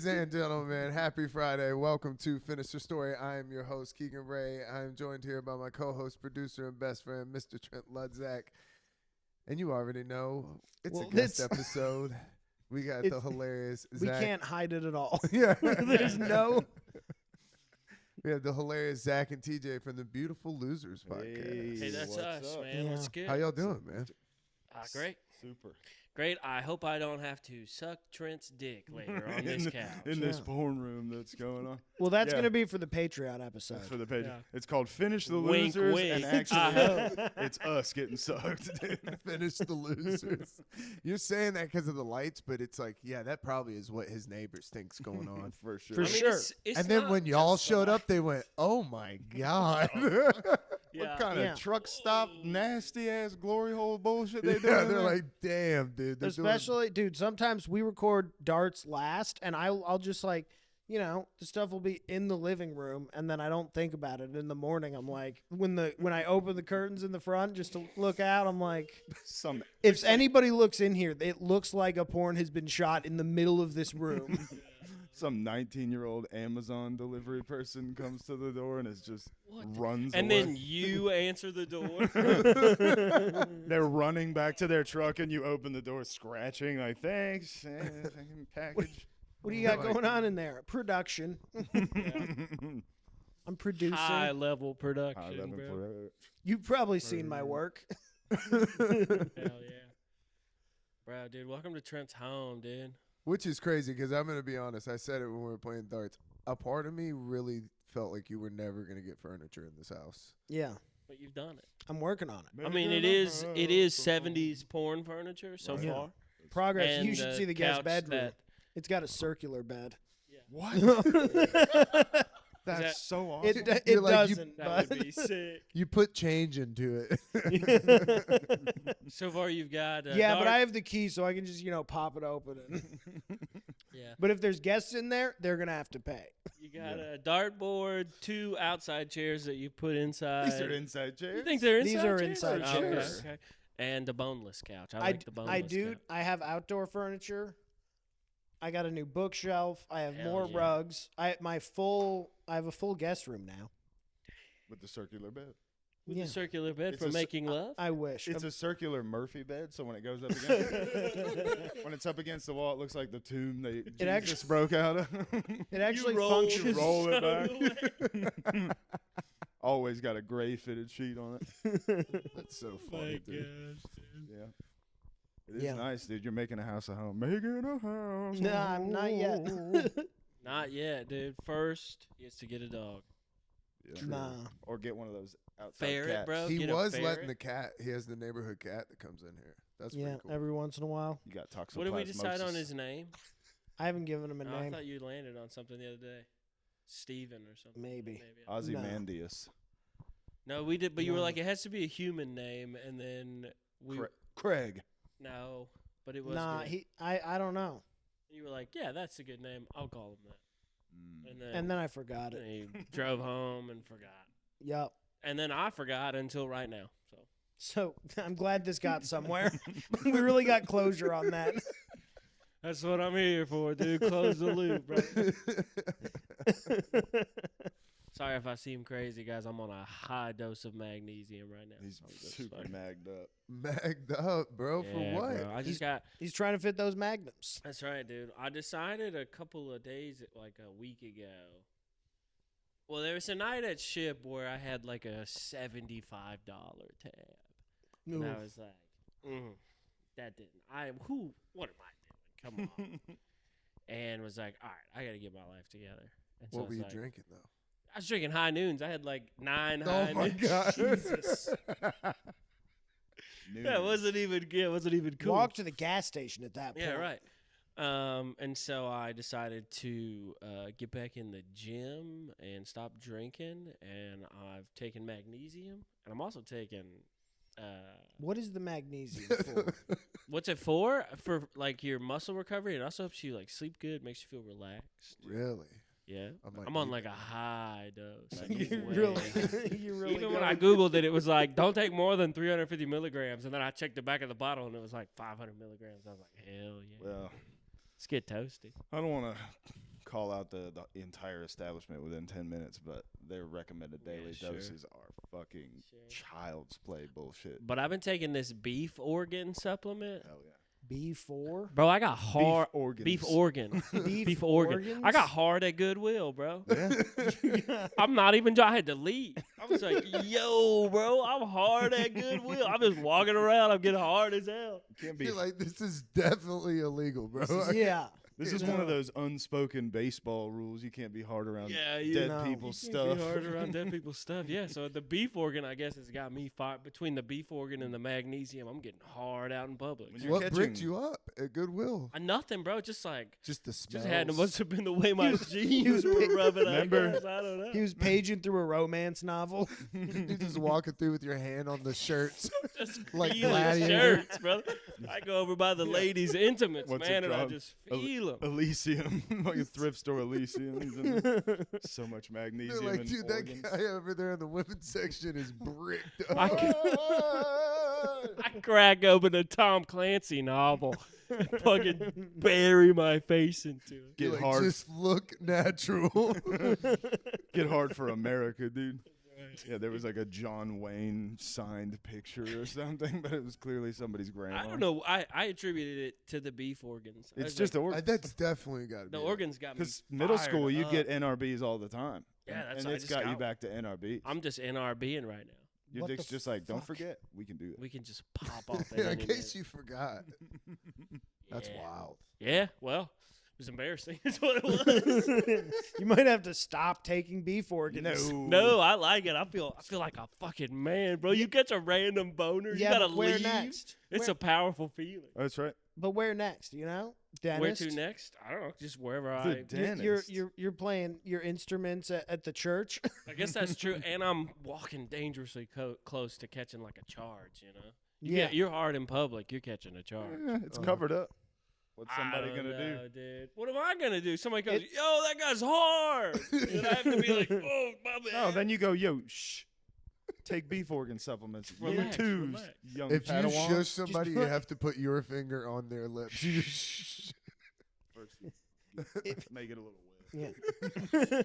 Ladies and gentlemen, happy Friday. Welcome to Finish the Story. I am your host, Keegan Ray. I am joined here by my co-host, producer, and best friend, Mr. Trent Ludzak. And you already know, it's a guest episode. We got the hilarious Zach. We can't hide it at all. Yeah. There's no... We have the hilarious Zach and TJ from the Beautiful Losers podcast. Hey, that's us, up? man. Yeah. What's good? How y'all doing, man? Great. Super. Great. I hope I don't have to suck Trent's dick later on this couch. In this porn room that's going on. Well, that's Yeah. going to be for the Patreon episode. That's for the page. Yeah. It's called Finish the Wink, Losers. wink. And I actually, hope. it's us getting sucked. Dude. Finish the Losers. You're saying that because of the lights, but it's like, yeah, that probably is what his neighbors think's going on. For sure. For I mean, sure. it's And then not when y'all just showed the up, they went, "Oh my god!" Yeah. What kind Yeah. of truck stop, nasty ass glory hole bullshit they Yeah, doing? they're like, "Damn, dude." They're doing- Especially, dude, sometimes we record darts last, and I'll just like, you know, the stuff will be in the living room, and then I don't think about it. In the morning, I'm like, when I open the curtains in the front just to look out, I'm like, some if anybody looks in here, it looks like a porn has been shot in the middle of this room. some 19-year-old Amazon delivery person comes to the door and is just What? runs And away. then you answer the door. They're running back to their truck, and you open the door, scratching like, "Thanks, package." What do you got Like- going on in there? Production. I'm producing. High level production, High level bro. for You've probably seen my work. Hell yeah. Bro, dude, welcome to Trent's home, dude. Which is crazy because I'm gonna be honest. I said it when we were playing darts. A part of me really felt like you were never gonna get furniture in this house. Yeah, But you've done it. I'm working on it. I mean, it is 70s porn furniture so Right. far. Progress. And you should see the guest couch bedroom. that- It's got a circular bed. What? that- That's so awesome. It You're like, doesn't, That but would be sick. You put change into it. So far, you've got yeah, but dark- I have the key, so I can just pop it open. yeah. But if there's guests in there, they're gonna have to pay. You got a dartboard, 2 outside chairs that you put inside. These are inside chairs. You think they're inside These are chairs? inside Okay, chairs. okay. And the boneless couch. I like the boneless I do. couch. I have outdoor furniture. I got a new bookshelf. I have Hell more yeah. rugs. I have a full guest room now. With the circular bed. With Yeah. the circular bed It's for a s- making love? I wish. It's a circular Murphy bed, so when it goes up against when it's up against the wall, it looks like the tomb that Jesus actually- broke out of. It actually roll- functions. roll it so back. Always got a gray fitted sheet on it. That's so my funny, gosh, dude. dude. Yeah. It is Yeah. nice, dude. You're making a house a home. Making a house. Nah, I'm not yet. Not yet, dude. First is to get a dog. Yeah. Nah. Or get one of those outside Ferret, cats. bro. He Get a was ferret. letting the cat. He has the neighborhood cat that comes in here. That's Yeah, pretty cool. every once in a while. You got toxoplasmosis. What did we decide on his name? I haven't given him a Oh, I name. thought you landed on something the other day. Steven or something. Maybe. Ozymandias. No, we did, but you were No. like, it has to be a human name, and then we Craig. no, but it was Nah, good. I don't know. You were like, yeah, that's a good name. I'll call him that. And then I forgot and it. he drove home and forgot, Yup. and then I forgot until right now. So So I'm glad this got somewhere. We really got closure on that. that's what I'm here for, dude. Close the loop, bro. Sorry if I seem crazy, guys. I'm on a high dose of magnesium right now. He's So that's super fine. magged up. Magged up, bro. For Yeah, what? bro. I just got. He's trying to fit those magnums. That's right, dude. I decided a couple of days, like a week ago. Well, there was a night at Ship where I had like a $75 tab, and I was like, "That didn't. What am I doing? Come on!" And was like, "All right, I got to get my life together." And so I What were was you like, drinking though? I was drinking high noons. I had like 9 Oh high my noons. god! Jesus. Yeah, it wasn't even good. It wasn't even cool. Walk to the gas station at that point. Yeah, right. And so I decided to get back in the gym and stop drinking. And I've taken magnesium, and I'm also taking. What is the magnesium for? What's it for? For like your muscle recovery. It also helps you like sleep good, makes you feel relaxed. Really? Yeah, might I'm on need like a that. high dose. you Way. really, you really. Even go when I with- googled it, it was like don't take more than 350 milligrams, and then I checked the back of the bottle, and it was like 500 milligrams. I was like, hell yeah. Well, Let's get toasty. I don't want to call out the entire establishment within 10 minutes, but their recommended daily sure. doses are fucking child's play bullshit. But I've been taking this beef organ supplement. Hell yeah. B4. Bro, I got hard Beef organs. beef organ. I got hard at Goodwill, bro. Yeah. I'm not even. I had to leave. I was like, "Yo, bro, I'm hard at Goodwill. I'm just walking around. I'm getting hard as hell." Can't be. You're like, this is definitely illegal, bro. Yeah. This is one of those unspoken baseball rules. You can't be hard around you dead know. people's You can't stuff. be hard around dead people's stuff. Yeah, so the beef organ, I guess, has got me fired. Between the beef organ and the magnesium, I'm getting hard out in public. When you're What catching- bricked you up at Goodwill? Nothing, bro. Just like, Just the smell. just had to must have been the way my was jeans were rubbing. Remember- I guess. I don't know. He was paging through a romance novel. You're just walking through with your hand on the shirts. Just like feeling gladiator. shirts, brother. I go over by the ladies' intimates, What's man, it and I called? just feel them. Elysium, like a thrift store Elysium. He's in there. So much They're magnesium like, and dude, organs. that guy over there in the women's section is bricked up. I crack open a Tom Clancy novel and fucking bury my face into it. Get Like, hard. Just look natural. Get hard for America, dude. Yeah, there was like a John Wayne signed picture or something, but it was clearly somebody's grandma. I don't know. I attributed it to the beef organs. I It's was just like, organs. That's definitely got to be the it. organs got me. Because middle fired school, you up. get NRBs all the time. Yeah, that's and I it's just got you got- back to NRBs. I'm just NRBing right now. Your What dick's the just like, don't fuck? forget, we can do that. We can just pop off. At Yeah, in any case minute. you forgot. That's Yeah. wild. Yeah, well, it was embarrassing. That's what it was. You might have to stop taking beef organs. No, I like it. I feel like a fucking man, bro. You catch a random boner, Yeah, you gotta but where leave. next? It's Where- a powerful feeling. That's right. But where next? You know, Where dentist. to next? I don't know. Just wherever The I. dentist. You're playing your instruments at the church. I guess that's true. And I'm walking dangerously close to catching like a charge. You know. Yeah. You're hard in public. You're catching a charge. Yeah, it's covered up. What's somebody I gonna don't do? know, dude? What am I gonna do? Somebody goes, "Yo, that guy's hard," and I have to be like, "Oh, my bad." Oh, then you go, yo, shh. Take beef organ supplements. Relax, you too, relax. young If you Padawan. shush somebody, you have to put your finger on their lips. You just First, you make it a little wet. Yeah.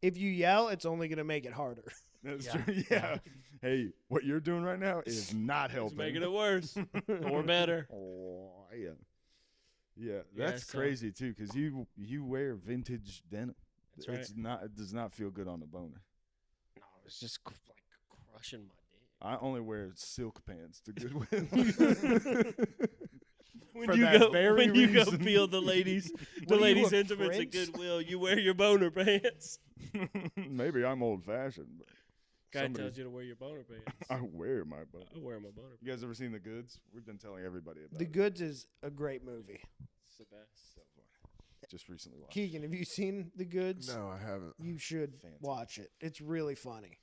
If you yell, it's only gonna make it harder. That's Yeah. true. Yeah. Hey, what you're doing right now is not It's helping. making it worse or better. Oh, yeah. Yeah, that's so- crazy too, because you wear vintage denim. That's right. It's not. It does not feel good on the boner. No, it's just like crushing my dick. I only wear silk pants to Goodwill. When For you that go, very when you go reason. feel the ladies, What are you, intimates a at prince? Goodwill, you wear your boner pants. Maybe I'm old fashioned, but Guy somebody- tells you to wear your boner pants. I wear my boner. I wear my boner pants. You guys ever seen The Goods? We've been telling everybody about The it. Goods is a great movie. It's the best. So funny. Just recently watched. Keegan, have you seen The Goods? no, I haven't. You should Fantastic. watch it. It's really funny.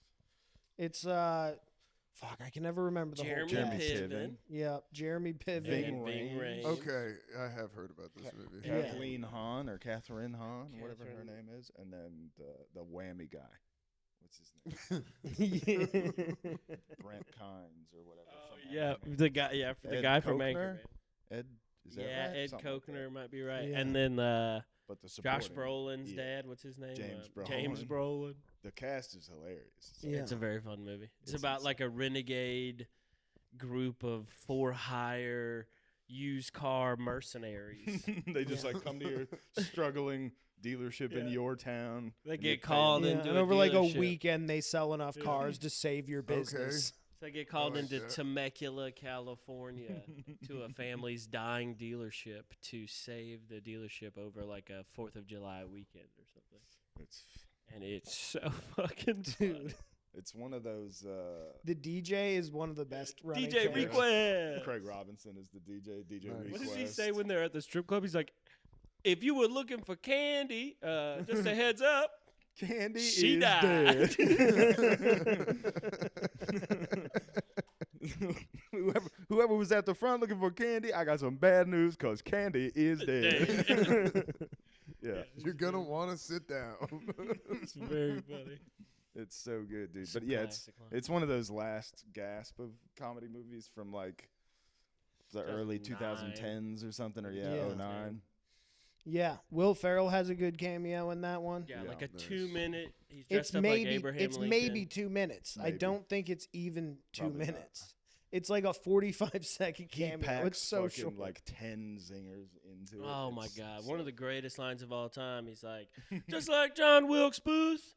It's fuck, I can never remember the Jeremy whole Jeremy cast. Piven. Piven. Yeah, Jeremy Piven. Ving Ving Rhames. Rhames. Okay, I have heard about this movie. Yeah. Kathleen Hahn or Catherine Hahn, whatever her Catherine. name is, and then the whammy guy. What's his name? Brent Kynes or whatever. Oh from yeah, Anchorman. the guy. Yeah, the Ed guy from Koechner? Anchorman. Ed. Is that Yeah, right? Ed Something like that. Koechner might be right. Yeah. And then But the Josh supporting- Brolin's yeah. dad. What's his name? James James Brolin. Brolin. The cast is hilarious. It's Yeah. It's a very fun movie. It's It's about insane. like a renegade group of for-hire used car mercenaries. they just like come to your struggling dealership in Yeah. your town. They and get you pay called them. Yeah, into and a over like a dealership. weekend, they sell enough Yeah. cars to save your business. So they get called like into that. Temecula, California, to a family's dying dealership to save the dealership over like a 4th of July weekend or something. It's And it's so fucking Dude, it's one of those. the DJ is one of the best running DJ characters. Request. Craig Robinson is the DJ. DJ Nice. What Request. does he say when they're at the strip club? He's like, if you were looking for candy, just a heads up, Candy she is died. dead. whoever was at the front looking for candy, I got some bad news because Candy is dead. Yeah, You're gonna want to sit down. It's very funny. it's so good, dude. It's But a yeah, classic line. it's one of those last gasp of comedy movies from like the early 2009. 2010s or something, or Yeah. 09. Yeah, Will Ferrell has a good cameo in that one. Yeah, Yeah, like a nice. 2-minute. He's It's dressed up maybe like Abraham it's Lincoln. maybe 2 minutes. I Maybe. don't think it's even 2 Probably not. minutes. It's like a 45-second He cameo. packs It's so fucking short. like 10 zingers into it. Oh my It's God! so- One of the greatest lines of all time. He's like, just like John Wilkes Booth,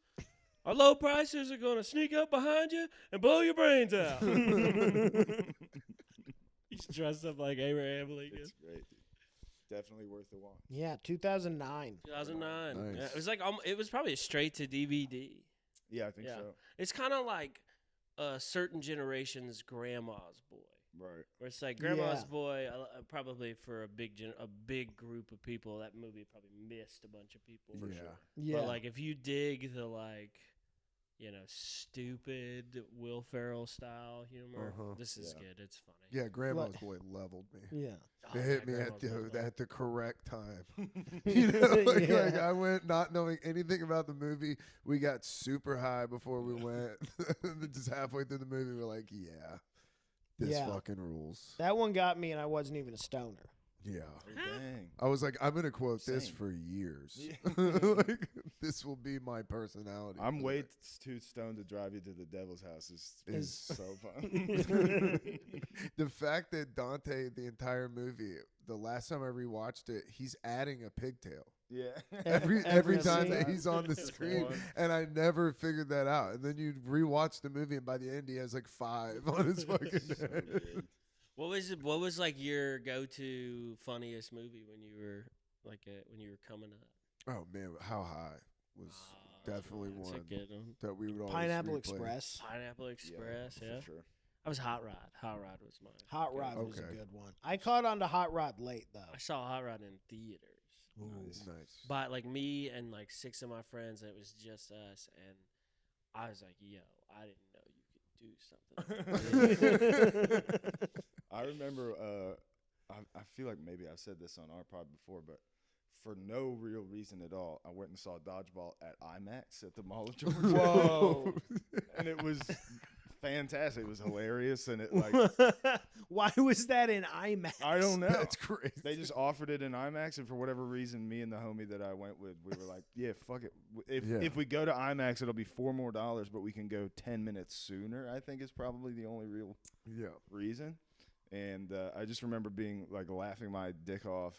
our low prices are gonna sneak up behind you and blow your brains out. He's dressed up like Abraham Lincoln. It's great, dude. Definitely worth the watch. Yeah, 2009. 2009. Nice. Yeah, it was like it was probably straight to DVD. Yeah, I think Yeah. so. It's kind of like a certain generation's grandma's boy. Right. Where it's like grandma's Yeah. boy, probably for a big group of people, that movie probably missed a bunch of people. For For sure. sure. Yeah. But like if you dig the stupid Will Ferrell style humor, Uh-huh. this is Yeah. good. It's funny. Yeah, Grandma's Boy leveled me. yeah. Oh, It yeah, hit me Grandma's Boy was at the correct time. Like Yeah. I went not knowing anything about the movie. We got super high before we went. Just halfway through the movie, we're like, yeah, this Yeah. fucking rules. That one got me, and I wasn't even a stoner. Yeah. Oh, dang. I was like, I'm gonna quote this Same. for years. Yeah. Like, this will be my personality. I'm for way the too stoned to drive you to the devil's house is Is- so fun. the fact that Dante, the entire movie, the last time I rewatched it, he's adding a pigtail. Yeah. Every Every time that scene. he's on the Just screen, one. and I never figured that out. And then you rewatch the movie, and by the end, he has like 5 on his fucking So head. good. What was like your go-to funniest movie when you were when you were coming up? Oh man, How High was definitely That's a one good one. that we would always Pineapple replay. Express. Pineapple Express, yeah. For sure. I was Hot Rod. Hot Rod was mine. Hot Rod was a Okay. good one. I caught on to Hot Rod late though. I saw Hot Rod in theaters. Nice. Nice. But like me and like 6 of my friends, it was just us, and I was like, "Yo, I didn't know you could do something." like this." I remember, I feel like maybe I've said this on our pod before, but for no real reason at all, I went and saw Dodgeball at IMAX at the Mall of Georgia. Whoa. And it was fantastic. It was hilarious. And it like, Why was that in IMAX? I don't know. That's crazy. They just offered it in IMAX, and for whatever reason, me and the homie that I went with, we were like, "Yeah, fuck it. If we go to IMAX, it'll be $4 more, but we can go 10 minutes sooner." I think is probably the only real Yeah. reason. And I just remember being like laughing my dick off,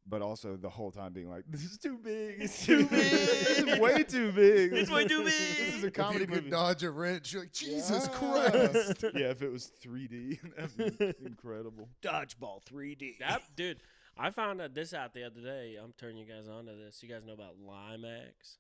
but also the whole time being like, "This is too big. It's too big. It's way too big. It's way too This is a big." comedy if you could movie." dodge a wrench, you're like, Jesus Yeah. Christ. Yeah, if it was 3D, that'd be incredible. Dodgeball 3D. That dude, I found this out the other day. I'm turning you guys on to this. You guys know about Limax?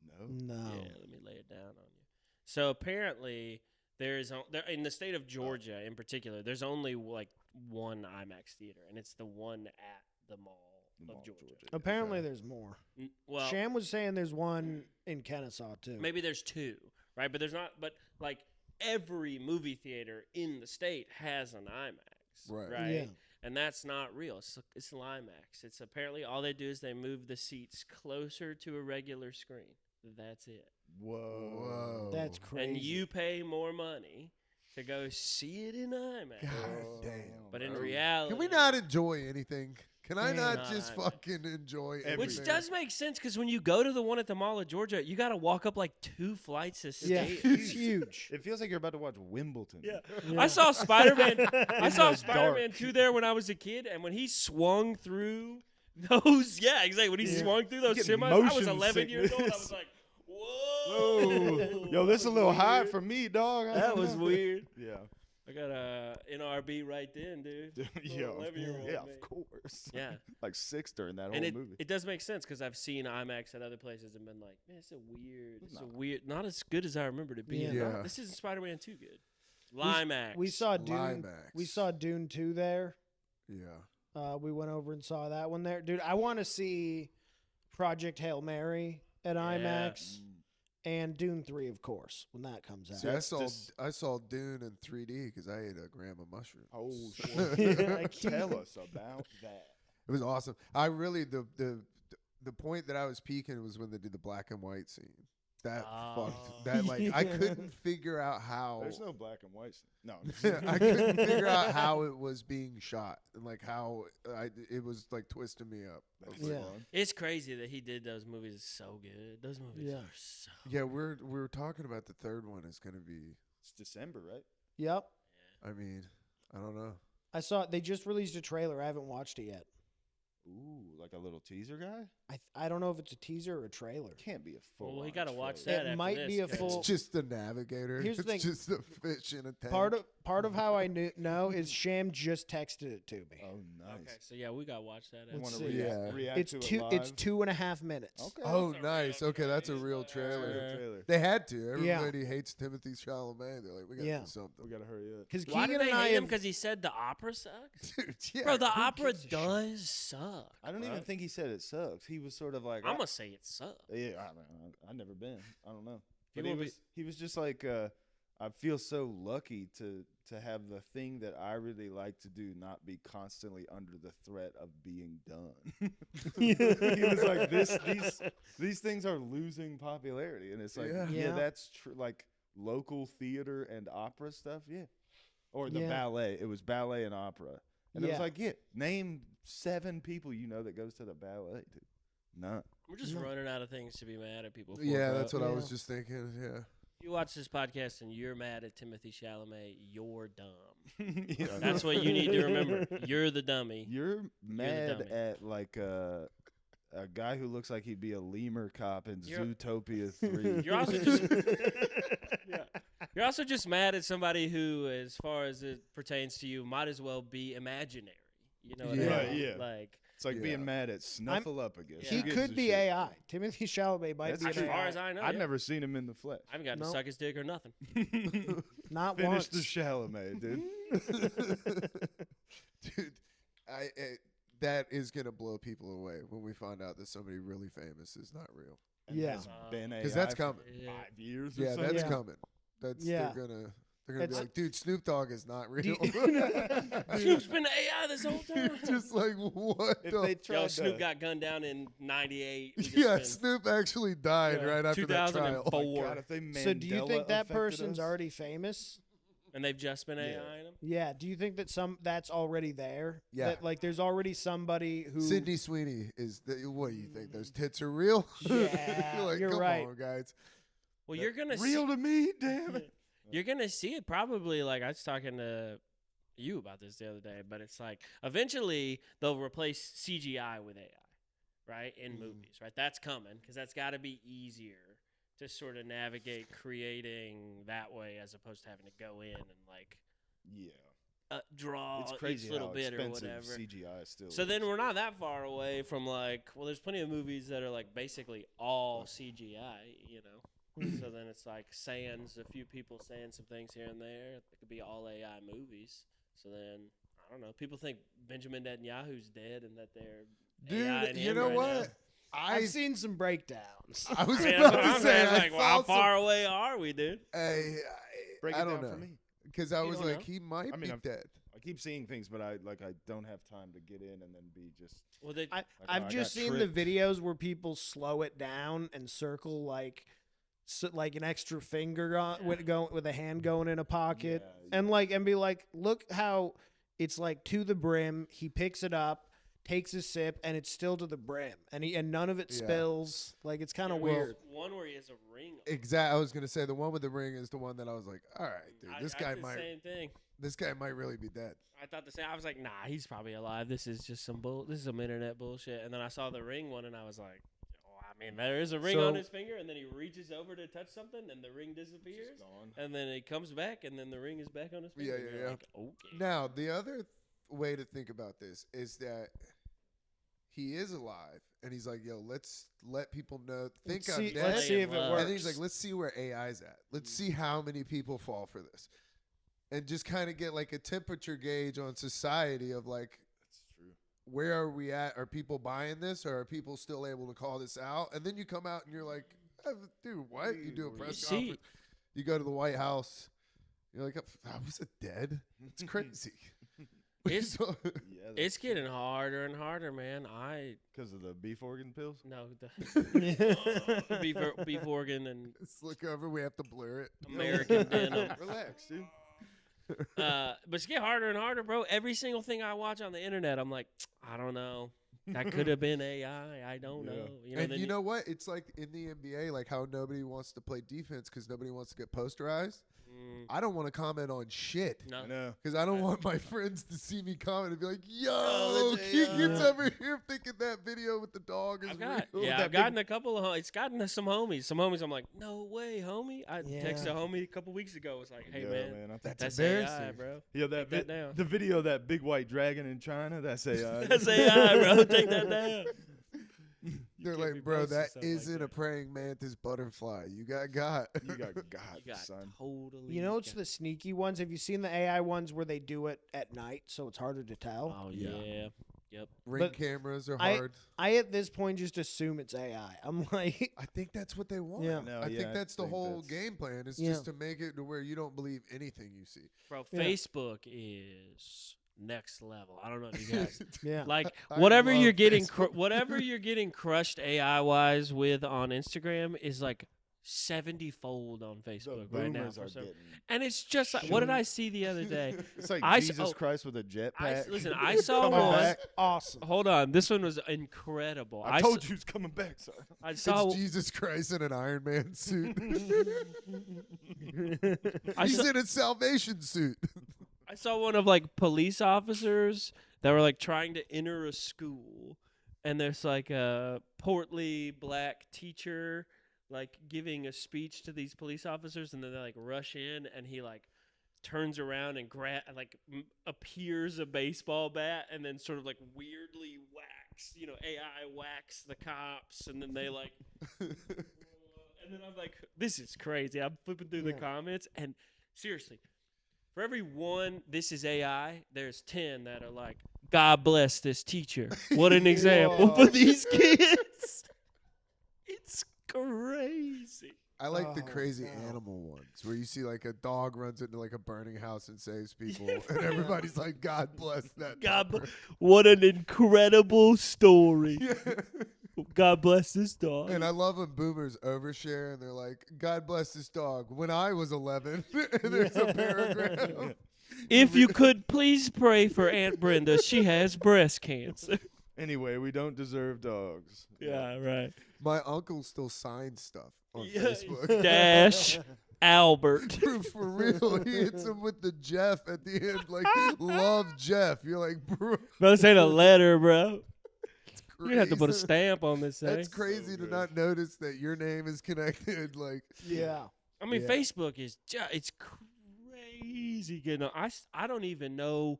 No. No. Yeah, let me lay it down on you. So apparently, there in the state of Georgia in particular, there's only like one IMAX theater, and it's the one at the Mall The of Mall of Georgia. Georgia. Apparently there's more. Well, Sham was saying there's one in Kennesaw too. maybe there's 2, right? But there's not. But like every movie theater in the state has an IMAX, Right. Yeah. And that's not real. It's Limax. It's apparently all they do is they move the seats closer to a regular screen. That's it. Whoa. That's crazy. And you pay more money to go see it in IMAX. God damn. But in bro. reality, Can we not enjoy anything? Can I Damn. not Nah, just I- fucking enjoy Which everything? does make sense because when you go to the one at the Mall of Georgia, you got to walk up like 2 flights of Yeah, stairs. it's huge. It feels like you're about to watch Wimbledon. Yeah. Yeah. I saw Spider-Man. I In saw the Spider-Man dark. 2 there when I was a kid, and when he swung through those, yeah, exactly. When he Yeah. swung through those You get semis, I was motion 11 years old. I sickness. was like, Whoa. whoa. Yo, this is a little Weird. high for me, dog. I That don't was know. weird. Yeah. I got a NRB right then, dude. Yo, 11-year-old yeah, me. of course. Yeah. Like 6 during that And whole it, movie. it does make sense because I've seen IMAX at other places and been like, man, it's Nah. not as good as I remember it being. Yeah. Yeah. This isn't Spider-Man 2 good. Limax. We saw Dune. Limax. We saw Dune 2 there. Yeah. We went over and saw that one there. Dude, I want to see Project Hail Mary at IMAX and Dune 3, of course, when that comes out. See, That's just- I saw Dune in 3D because I ate a gram of mushroom. Oh, Yeah, shit. Tell us about that. It was awesome. I really the point that I was peaking was when they did the black and white scene. That Oh. fucked. That like I couldn't figure out how. There's no black and white. No, I couldn't figure out how it was being shot and like how it was like twisting me up. I was like, Yeah. It's crazy that he did those movies so good. Those movies are so yeah, we're talking about the third one is gonna be. it's December, right? Yep. I mean, I don't know. I saw they just released a trailer. I haven't watched it yet. Ooh, like a little teaser guy? I don't know if it's a teaser or a trailer. Can't be a full. Well, we gotta watch It that. after might this, be a 'cause- full- It's just the navigator. Here's the It's thing. just a fish in a tank. Part of how I know is Sham just texted it to me. Oh, nice. Okay, so yeah, we gotta watch that. You Let's after. want to see. Yeah. react It's to it two. live? It's 2.5 minutes. Okay. Oh, That's a nice. real Okay, that's a trailer. real That's a trailer. real trailer. They had to. Yeah. Everybody hates Timothy Chalamet. They're like, we gotta Yeah. do something. We gotta hurry up. Because Why do Keegan they and I hate him? have. Because he said the opera sucks. Dude, yeah, Bro, the who opera gives a shit? does suck. I don't even bro. think he said it sucks. He was sort of like, I'm gonna say it sucks. yeah, I've never been. I don't know. But People he was just like, I feel so lucky to have the thing that I really like to do not be constantly under the threat of being done. He was like, these things are losing popularity, and it's like, Yeah. Yeah. that's true. Like local theater and opera stuff, yeah, or the Yeah. ballet. It was ballet and opera, and it was Yeah. like, yeah, name 7 people you know that goes to the ballet, dude. None. We're just No. running out of things to be mad at people for. Yeah, bro. that's what I Yeah. was just thinking. Yeah. If you watch this podcast and you're mad at Timothy Chalamet, you're dumb. Yeah. That's what you need to remember. You're the dummy. You're mad dummy. at like a guy who looks like he'd be a lemur cop in You're- Zootopia 3. You're also just yeah. You're also just mad at somebody who, as far as it pertains to you, might as well be imaginary. You know what Yeah. I Right, mean? yeah. Like It's like Yeah. being mad at Snuffleupagus. Yeah. He Who gives could a be shit? AI. Timothy Chalamet might That's be as an true. far AI. as I know, I've yeah. never seen him in the flesh. I haven't gotten Nope. to suck his dick or nothing. Not Finish once. the Chalamet, dude. Dude, that is gonna blow people away when we find out that somebody really famous is not real. And Yeah. has been 'Cause AI that's for coming. Yeah. 5 years or Yeah, something. that's Yeah. coming. That's Yeah. they're gonna be It's- like, dude, Snoop Dogg is not real. Snoop's been AI this whole time. Just like what If the they Yo, tried Snoop to, got gunned down in '98. yeah, Snoop actually died Yeah, right after that trial. 2004. God, if they So do you think Mandela that affected person's us? already famous? and they've just been Yeah. AIing him. Yeah. Do you think that that's already there? Yeah. That, like there's already somebody who. Sydney Sweeney is the. What do you think? Those tits are real? Yeah, You're like, you're come right. on, guys. Well, you're gonna real see, to me, damn it. you're gonna see it probably. Like I was talking to you about this the other day, but it's like eventually they'll replace CGI with AI, right? In movies, right? That's coming because that's got to be easier to sort of navigate creating that way as opposed to having to go in and like Yeah, draw it's crazy each little how bit or expensive whatever. CGI still. So is. then we're not that far away from like, well, there's plenty of movies that are like basically all CGI, you know. So then it's like sans a few people saying some things here and there. It could be all AI movies. So then I don't know. People think Benjamin Netanyahu's dead and that they're Dude, AI-ing you him know right what? now. I've seen some breakdowns. I was I mean, about that's what to I'm say. saying. I Like, well, how saw some- far away are we, dude? Break I it don't down know. for me. Because I You was don't like, know? he might I mean, be I've- dead. I keep seeing things, but I don't have time to get in and then be just. Well, they, I've I just got seen tricked. the videos where people slow it down and circle like an extra finger with a hand going in a pocket Yeah, and be like, look how it's like to the brim. He picks it up, takes a sip, and it's still to the brim, and none of it Yeah. spills. Like it's kind of there's weird. one where he has a ring. on. Exactly. I was gonna say the one with the ring is the one that I was like, all right, dude, I this did guy the might, same thing. this guy might really be dead. I thought the same. I was like, nah, he's probably alive. This is just this is some internet bullshit. And then I saw the ring one, and I was like, oh, I mean, there is a ring on So- his finger, and then he reaches over to touch something, and the ring disappears, gone. and then he comes back, and then the ring is back on his Yeah, finger. and yeah, you're yeah. Like, okay. Now, the other way to think about this is that he is alive, and he's like, yo, let's let people know. Think Let's I'm see, dead. let's see if it And works. And then he's like, let's see where AI's at. Let's see how many people fall for this. And just kind of get like a temperature gauge on society of like, That's true. where are we at? Are people buying this, or are people still able to call this out? And then you come out and you're like, dude, what? You do a press see- conference. You go to the White House. You're like, I was dead? It's crazy. It's So- Yeah, it's getting harder and harder, man. because of the beef organ pills. No, the beef organ and Let's look over. We have to blur it. American denim. Relax, dude. But it's getting harder and harder, bro. Every single thing I watch on the internet, I'm like, I don't know. That could have been AI. I don't Yeah. know. And then you know what? It's like in the NBA, like how nobody wants to play defense because nobody wants to get posterized. I don't want to comment on shit no. I know. because I don't want my friends to see me comment and be like, "Yo, Oh, that's Keegan's AI." over here thinking that video with the dog is real." I've gotten a couple of. It's gotten to some homies. Some homies, I'm like, no way, homie. I Yeah. texted a homie a couple weeks ago. Was like, hey Yeah, man, I think That's that's embarrassing. AI, bro. yeah, Take that down. the video of that big white dragon in China. That's AI. That's AI, bro. Take that down. They're can't be like, "Bro, posting that stuff like isn't a that." praying mantis butterfly. You got." You got You God, got son. totally. You know, it's the sneaky ones. Have you seen the AI ones where they do it at night, so it's harder to tell? Oh Yeah. yeah. Yep. Ring But cameras are I- hard. I at this point just assume it's AI. I'm like, I think that's what they want. Yeah. No, I yeah, think that's the think whole that's- game plan is Yeah. just to make it to where you don't believe anything you see. Bro, Yeah. Facebook is next level. I don't know if you guys yeah. like I whatever love you're getting Facebook. whatever you're getting crushed AI wise with on Instagram is like 70-fold on The Facebook right now. boomers for are some- getting. And it's just like, what did I see the other day? It's like I s- Jesus oh, Christ with a jetpack. Listen, I saw Coming one. back. Awesome. Hold on, this one was incredible. I told you he's coming back, son. I saw. It's Jesus Christ in an Iron Man suit. I He's saw, in a salvation suit. I saw one of like police officers that were like trying to enter a school, and there's like a portly black teacher like giving a speech to these police officers, and then they like rush in, and he like turns around and appears a baseball bat, and then sort of like weirdly whacks, AI whacks the cops, and then they like. And then I'm like, this is crazy. I'm flipping through the Yeah. comments, and seriously, for every one, this is AI, there's 10 that are like, God bless this teacher. What an example Whoa. for these kids. It's crazy. I like the Oh, crazy no. animal ones where you see like a dog runs into like a burning house and saves people, and everybody's like, "God bless that." God, pupper." what an incredible story. Yeah. God bless this dog. And I love when boomers overshare and they're like, "God bless this dog." When I was 11, and there's a paragraph. If you could please pray for Aunt Brenda, she has breast cancer. Anyway, we don't deserve dogs. Yeah, right. My uncle still signs stuff on Yeah, Facebook. Dash Albert. For real, he hits him with the Jeff at the end, like "Love Jeff." You're like, "Bro, Bro, this ain't a letter, bro. crazy. You have to put a stamp on this thing. That's crazy to good. not notice that your name is connected. Like, Yeah. I mean, Yeah. Facebook is it's crazy getting on. I don't even know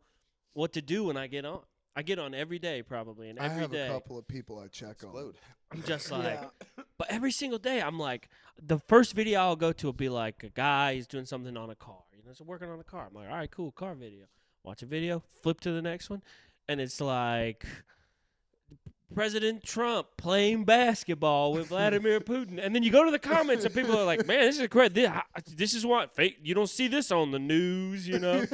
what to do when I get on. I get on every day probably, and I every have day a couple of people I check on. Explode. I'm just like, Yeah. but every single day I'm like, the first video I'll go to will be like a guy he's doing something on a car. So working on a car. I'm like, all right, cool, car video. Watch a video, flip to the next one, and it's like President Trump playing basketball with Vladimir Putin. And then you go to the comments and people are like, man, this is great. This is what fake. You don't see this on the news, you never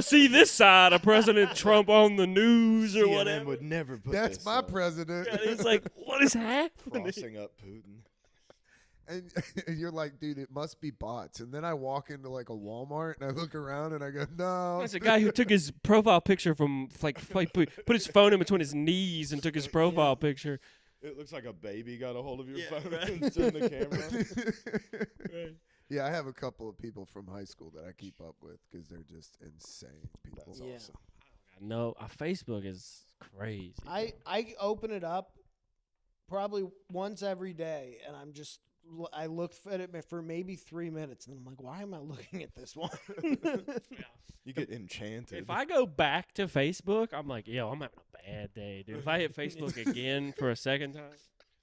see this side of President Trump on the news or CNN whatever. would never put That's this my up. president. And it's like, what is happening? Crossing up Putin. And you're like, dude, it must be bots. And then I walk into like a Walmart and I look around and I go, no. There's a guy who took his profile picture from put his phone in between his knees and took his profile picture. It looks like a baby got a hold of your Yeah, phone right. and turned the camera. Right. Yeah, I have a couple of people from high school that I keep up with because they're just insane people. That's Yeah. awesome. No, Facebook is crazy. I open it up probably once every day, and I look at it for maybe 3 minutes, and I'm like, why am I looking at this one? You get enchanted. If I go back to Facebook, I'm like, yo, I'm having a bad day, dude. If I hit Facebook again for a second time,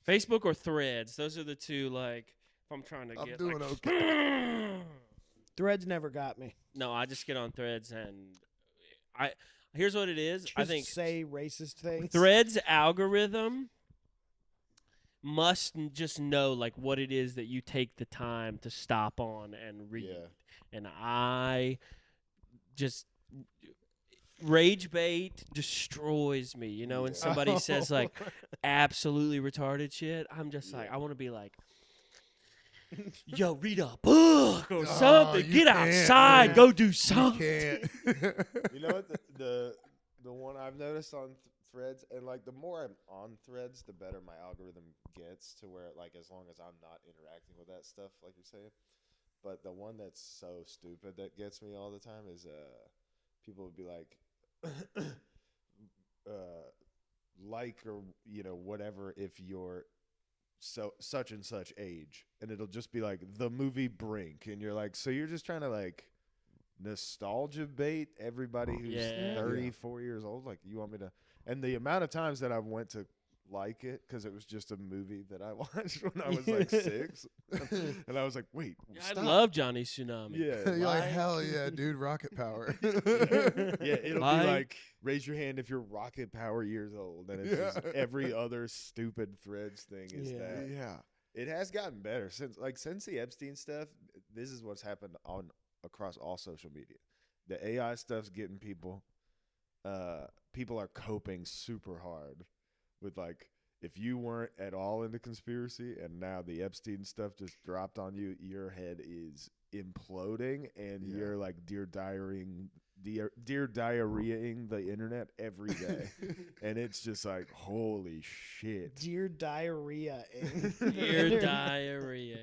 Facebook or Threads, those are the two. Like, if I'm trying to I'm get, doing like, okay. Threads never got me. No, I just get on Threads and here's what it is. I Just think say racist things. Threads algorithm must just know like what it is that you take the time to stop on and read. Yeah. And I just rage bait destroys me. You know, when somebody says like absolutely retarded shit, I'm just like, I want to be like, yo, read a book or something. you Get can't, outside. man. Go do You something. can't. You know what? The one I've noticed on Threads, and like the more I'm on Threads, the better my algorithm gets to where like as long as I'm not interacting with that stuff, like you're saying. But the one that's so stupid that gets me all the time is people would be like, like or whatever if you're such and such age, and it'll just be like the movie Brink, and you're like, so you're just trying to like nostalgia bait everybody who's 34 years old, like you want me to. And the amount of times that I went to like it because it was just a movie that I watched when I was like 6, and I was like, wait, I stop. love Johnny Tsunami. Yeah, You're like, hell yeah, dude, rocket power. yeah, it'll Like- be like, raise your hand if you're rocket power years old, and it's just every other stupid Threads thing is that. Yeah. It has gotten better since the Epstein stuff. This is what's happened across all social media. The AI stuff's getting people. People are coping super hard with like, if you weren't at all into conspiracy and now the Epstein stuff just dropped on you, your head is imploding and you're like dear diarrheaing the internet every day. And it's just like, holy shit. Dear diarrhea. Dear diarrhea.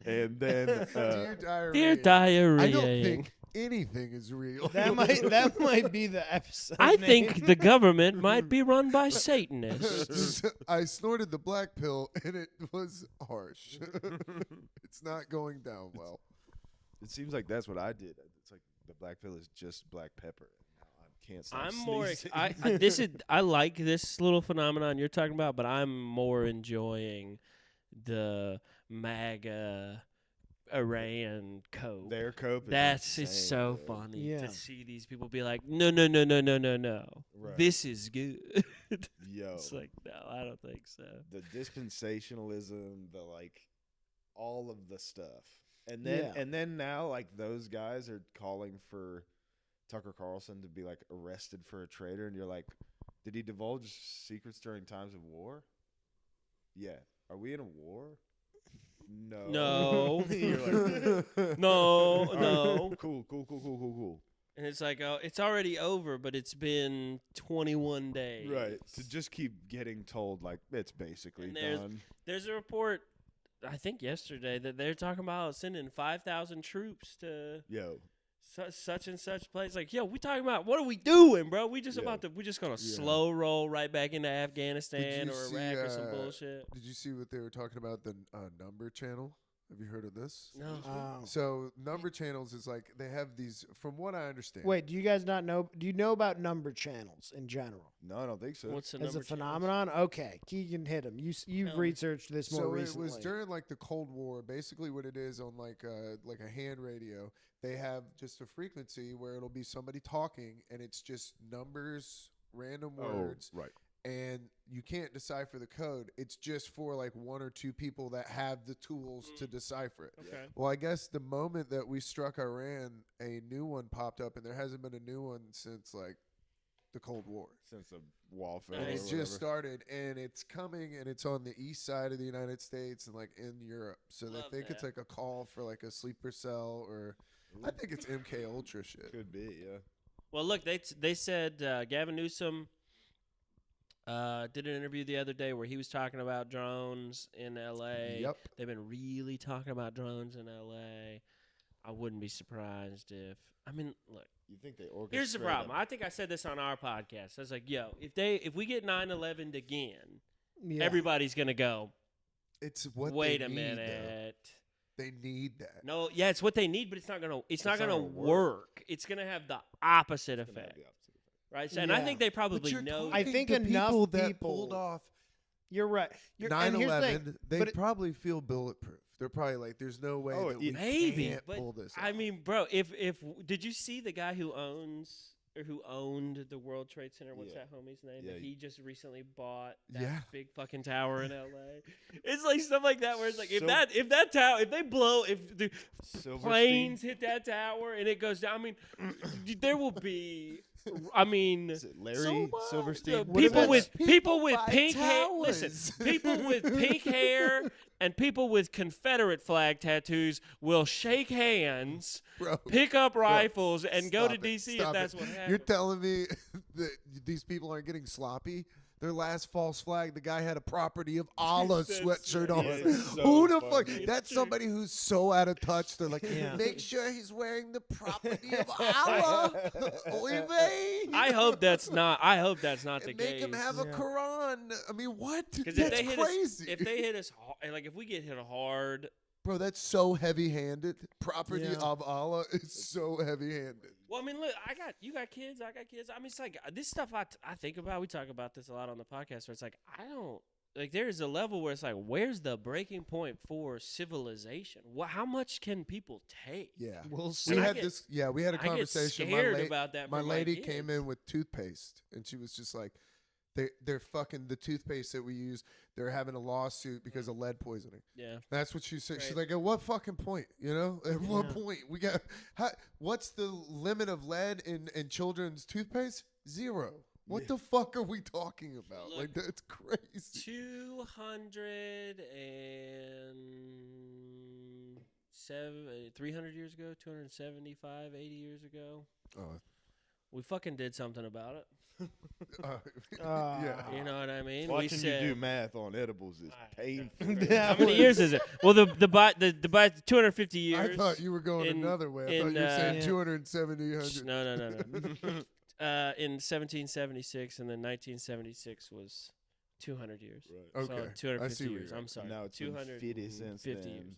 And then Dear diarrhea. Dear diarrhea. I don't think anything is real. That might be the episode. I name. think the government might be run by Satanists. I snorted the black pill and it was harsh. It's not going down well. it seems like that's what I did. It's like the black pill is just black pepper. Now I can't stop I'm more. sneezing. I like this little phenomenon you're talking about, but I'm more enjoying the MAGA Iran cope. Their cope is That's insane, it's so dude. funny Yeah. to see these people be like, no, no, no, no, no, no, no. Right. This is good. Yo, It's like, no, I don't think so. the dispensationalism, the like, all of the stuff, and then now like those guys are calling for Tucker Carlson to be like arrested for a traitor, and you're like, did he divulge secrets during times of war? Yeah. Are we in a war? No. No. You're like, No, all right, no. Cool. And it's like, oh, it's already over, but it's been 21 days. Right. To just keep getting told like it's basically And there's- done. There's a report, I think yesterday, that they're talking about sending 5,000 troops to Yo. such and such place. Like, yo, we talking about, what are we doing, bro? We just Yeah. we're just gonna Yeah. slow roll right back into Afghanistan you or see, Iraq or some bullshit. Did you see what they were talking about, the number channel? Have you heard of this? No. So number channels is like, they have these, from what I understand. Wait, do you guys not know? Do you know about number channels in general No, I don't think so. What's the as number a channels? phenomenon? Okay, Keegan hit him. You've Tell me. researched this more So recently. it was during like the Cold War. Basically, what it is on like a hand radio, they have just a frequency where it'll be somebody talking, and it's just numbers, random words, right. and you can't decipher the code. It's just for like one or two people that have the tools to decipher it. Okay. Well, I guess the moment that we struck Iran, a new one popped up, and there hasn't been a new one since like the Cold War. Since the wall fell. And or it's whatever. just started, and it's coming, and it's on the east side of the United States and like in Europe. So Love they think it's that. like a call for like a sleeper cell, or I think it's MK Ultra shit. Could be, yeah. Well, look, they said Gavin Newsom did an interview the other day where he was talking about drones in L.A. Yep. They've been really talking about drones in L.A. I wouldn't be surprised if. I mean, look. You think they orchestrate Here's the problem. them. I think I said this on our podcast. I was like, yo, if we get 9/11 again, Yeah. everybody's gonna go. It's what Wait they a need, though. minute. They need that. No, yeah, it's what they need, but it's not gonna not gonna gonna work. It's gonna have the opposite It's gonna have effect, the opposite effect. right? So, and I Yeah. think they But probably you're know. I talking think to enough people that people- pulled off You're right. And here's the thing, 9/11. They but it- probably feel bulletproof. They're probably like, "There's no way that we Maybe, can't but pull this." I off. mean, bro, if did you see the guy who owns or who owned the World Trade Center. What's Yeah. that homie's name? Yeah. That he just recently bought that Yeah. big fucking tower in L.A. It's like stuff like that where it's like if So- that tower, if they blow, if the Silverstein. planes hit that tower and it goes down, I mean, there will be. I mean, Is it Larry what? Silverstein? What people about- with People buy pink hair. towers. Listen, people with pink hair and people with Confederate flag tattoos will shake hands, Bro, pick up rifles, and go to stop it. D.C. if Stop that's it. what happens. You're telling me that these people aren't getting sloppy? Their last false flag, the guy had a property of Allah That's sweatshirt so on. funny. So Who the fuck? funny. That's somebody who's so out of touch. They're like, Yeah. make sure he's wearing the property of Allah. Oy vey. I hope that's not. I hope that's not the And make case. him have a Yeah. Quran. I mean, what? Because That's if they crazy. hit us, if they hit us, like if we get hit hard. Bro, that's so heavy-handed. Property Yeah. of Allah is so heavy-handed. Well, I mean, look, you got kids, I got kids. I mean, it's like this stuff I think about. We talk about this a lot on the podcast. Where it's like I don't like. There is a level where it's like, where's the breaking point for civilization? How much can people take? Yeah. We'll see. We I had get- this. Yeah, we had a I get conversation. scared about that. My for lady kids. came in with toothpaste, and she was just like, they're fucking the toothpaste that we use. They're having a lawsuit because of lead poisoning. Yeah. That's what she said. She's Right. like, at what fucking point? You know, at what Yeah. point we got? What's the limit of lead in children's toothpaste? 0. What the fuck are we talking about? Look, Like that's crazy. 300 years ago, 275, 80 years ago, Oh, we fucking did something about it. yeah. You know what I mean? Watching we said, you do math on edibles is painful. Yeah. How many years is it? Well, the 250 years. I thought you were going in- another way. I thought in, you were saying Yeah. 270, 100. No. In 1776, and then 1976 was 200 years. Right. Okay. So I 250 see what years. you're I'm sorry. Now it's been 50 since 250 then. years.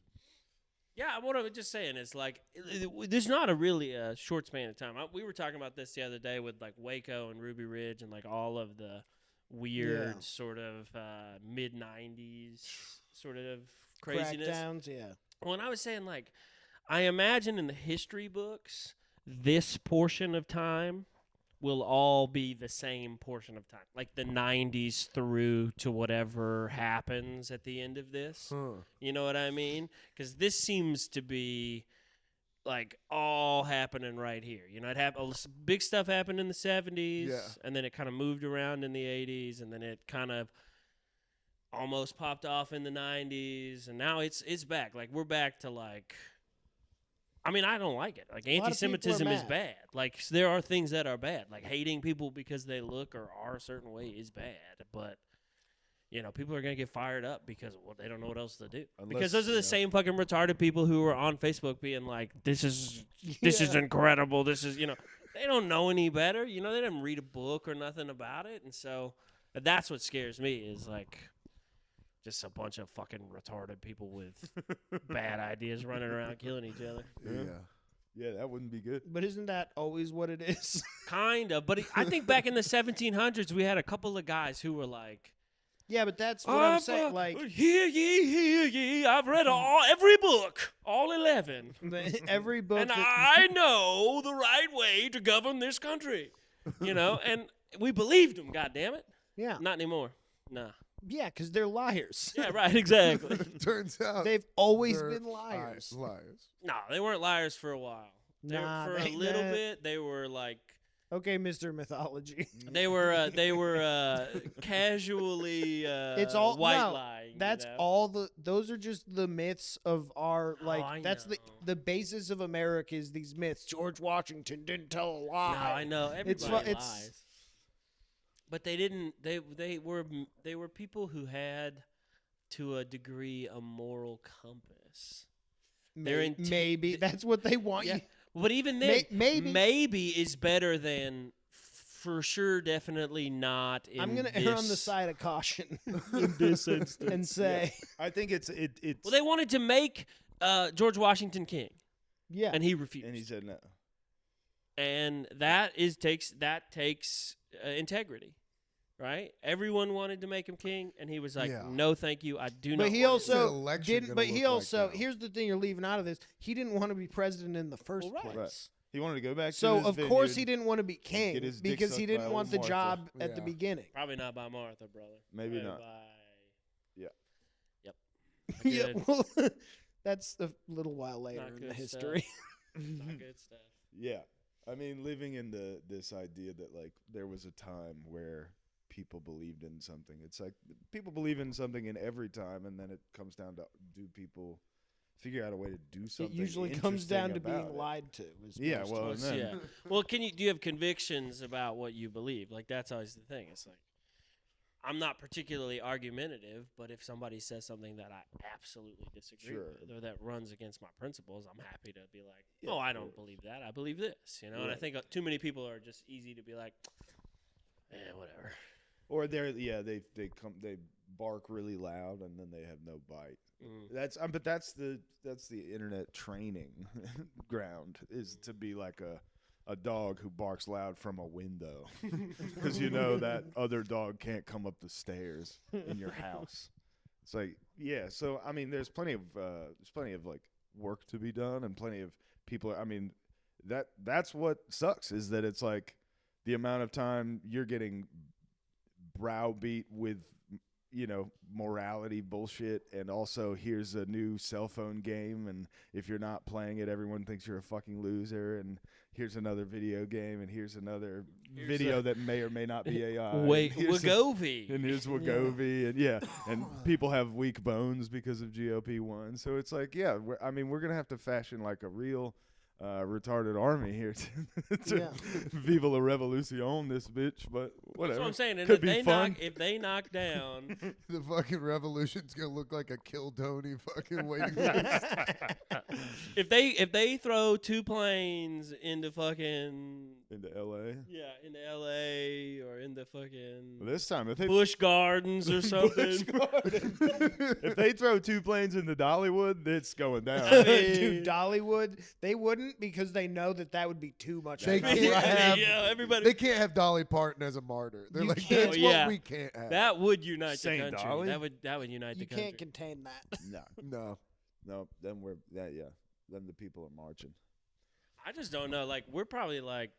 Yeah, what I was just saying is like, there's not a really short span of time. We were talking about this the other day with like Waco and Ruby Ridge and like all of the weird Yeah. sort of mid 90s sort of craziness. Crackdowns, yeah. When I was saying like, I imagine in the history books, this portion of time will all be the same portion of time, like the 90s through to whatever happens at the end of this. Huh. You know what I mean? Because this seems to be like all happening right here. You know, big stuff happened in the 70s, Yeah. and then it kind of moved around in the 80s, and then it kind of almost popped off in the 90s, and now it's back. Like we're back to like. I mean, I don't like it. Like lot of people are anti-Semitism is mad. bad. Like there are things that are bad. Like hating people because they look or are a certain way is bad. But you know, people are gonna get fired up because they don't know what else to do. Because those are the same fucking retarded people who are on Facebook being like, "This is incredible. This is They don't know any better. You know, they didn't read a book or nothing about it, and so that's what scares me is like. Just a bunch of fucking retarded people with bad ideas running around killing each other. Yeah. Yeah, that wouldn't be good. But isn't that always what it is? Kind of. But I think back in the 1700s, we had a couple of guys who were like, Yeah, but that's what I'm saying. Like hear ye, I've read every book, all 11. every book. And that- I know the right way to govern this country. And we believed them, goddammit. yeah, Not anymore. Nah. yeah, because they're liars. Yeah, right, exactly. Turns out They've always they're been liars. Liars. No, they weren't liars for a while. Nah, For a little bit, they were like, Okay, Mr. Mythology. they were casually It's all white no, lying. That's all those are just the myths of our I that's know. the basis of America is these myths. George Washington didn't tell a No, lie. I know It's everybody fu- it's- lies. But they didn't. They were people who had, to a degree, a moral compass. They're Maybe that's what they want Yeah, you. but even then, maybe. is better than for sure. Definitely not. In I'm gonna this. err on the side of caution in this instance. and say, I think it's Well, they wanted to make George Washington king, yeah, and he refused. and he said no. And that takes integrity, right? Everyone wanted to make him king, and he was like, Yeah. "No, thank you. I do not." But he want to do also What's the election didn't. gonna But he look like also now? here's the thing you're leaving out of this. He didn't want to be president in the first Well, right. place. He wanted to go back. So to his of course vineyard. he didn't want to be king get his dick because sucked he by didn't old want the Martha. job at the Yeah. beginning. Probably not by Martha, brother. Maybe Probably not. By... Yeah. Yep. Yeah, Good. well, that's a little while later Not in good the stuff. history. Not good stuff. Yeah, I mean, living in this idea that like there was a time where people believed in something. It's like people believe in something in every time, and then it comes down to do people figure out a way to do It something. usually comes down to interesting being about it. lied to. Is Yeah, most well, of and it. then- Yeah. Well, do you have convictions about what you believe? Like that's always the thing. It's like I'm not particularly argumentative, but if somebody says something that I absolutely disagree Sure. with or that runs against my principles, I'm happy to be like, Yeah, "Oh, I of don't course. believe that. I believe this." You know, and I Right. think too many people are just easy to be like, whatever. Or they bark really loud and then they have no bite. Mm. But that's the internet training ground is to be like a dog who barks loud from a window because you know that other dog can't come up the stairs in your house. It's like, yeah. So I mean, there's plenty of like work to be done and plenty of people. I mean, that's what sucks is that it's like the amount of time you're getting browbeat with, you know, morality bullshit, and also here's a new cell phone game, and if you're not playing it, everyone thinks you're a fucking loser, and here's another video game, and here's another video that may or may not be AI. Wait, and here's Wegovy. and here's Wegovy, and and people have weak bones because of GLP-1. So it's like, yeah, we're gonna have to fashion like a real retarded army here to viva la revolution this bitch, but whatever. That's what I'm saying. And Could be if fun. they knock down, The fucking revolution's gonna look like a Kill Tony fucking waiting list. if they throw 2 planes into fucking into LA. into LA or into fucking This time, if they Busch Gardens or something. if they throw 2 planes into Dollywood, it's going down. Dude, Dollywood, they wouldn't because they know that would be too much. They effort. can't have- everybody. They can't have Dolly Parton as a martyr. They're You like, can't- that's Oh, yeah. what we can't have. That would unite Saint the country. Dolly? That would unite You the country. can't contain that. No. Then we're that. Yeah. Then the people are marching. I just don't know. Like we're probably like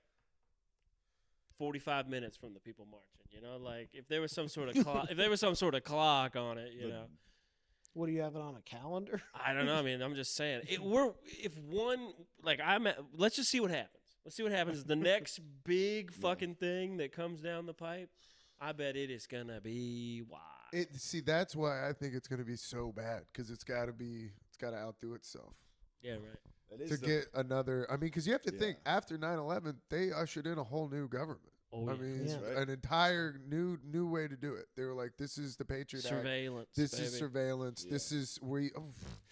45 minutes from the people marching. You know, like if there was some sort of clock on it, you know. What do you have it on a calendar? I don't know. I mean, I'm just saying. Let's just see what happens. Let's see what happens. The next big fucking thing that comes down the pipe, I bet it is gonna be wild. See, that's why I think it's gonna be so bad because it's gotta outdo itself Yeah, right. That is to the- get another. I mean, because you have to Yeah. think after 9/11, they ushered in a whole new government. Oh, I yeah. mean, Yeah. Right. an entire new way to do it. They were like, "This is the Patriot Act. Surveillance. This baby. is surveillance. Yeah. This is we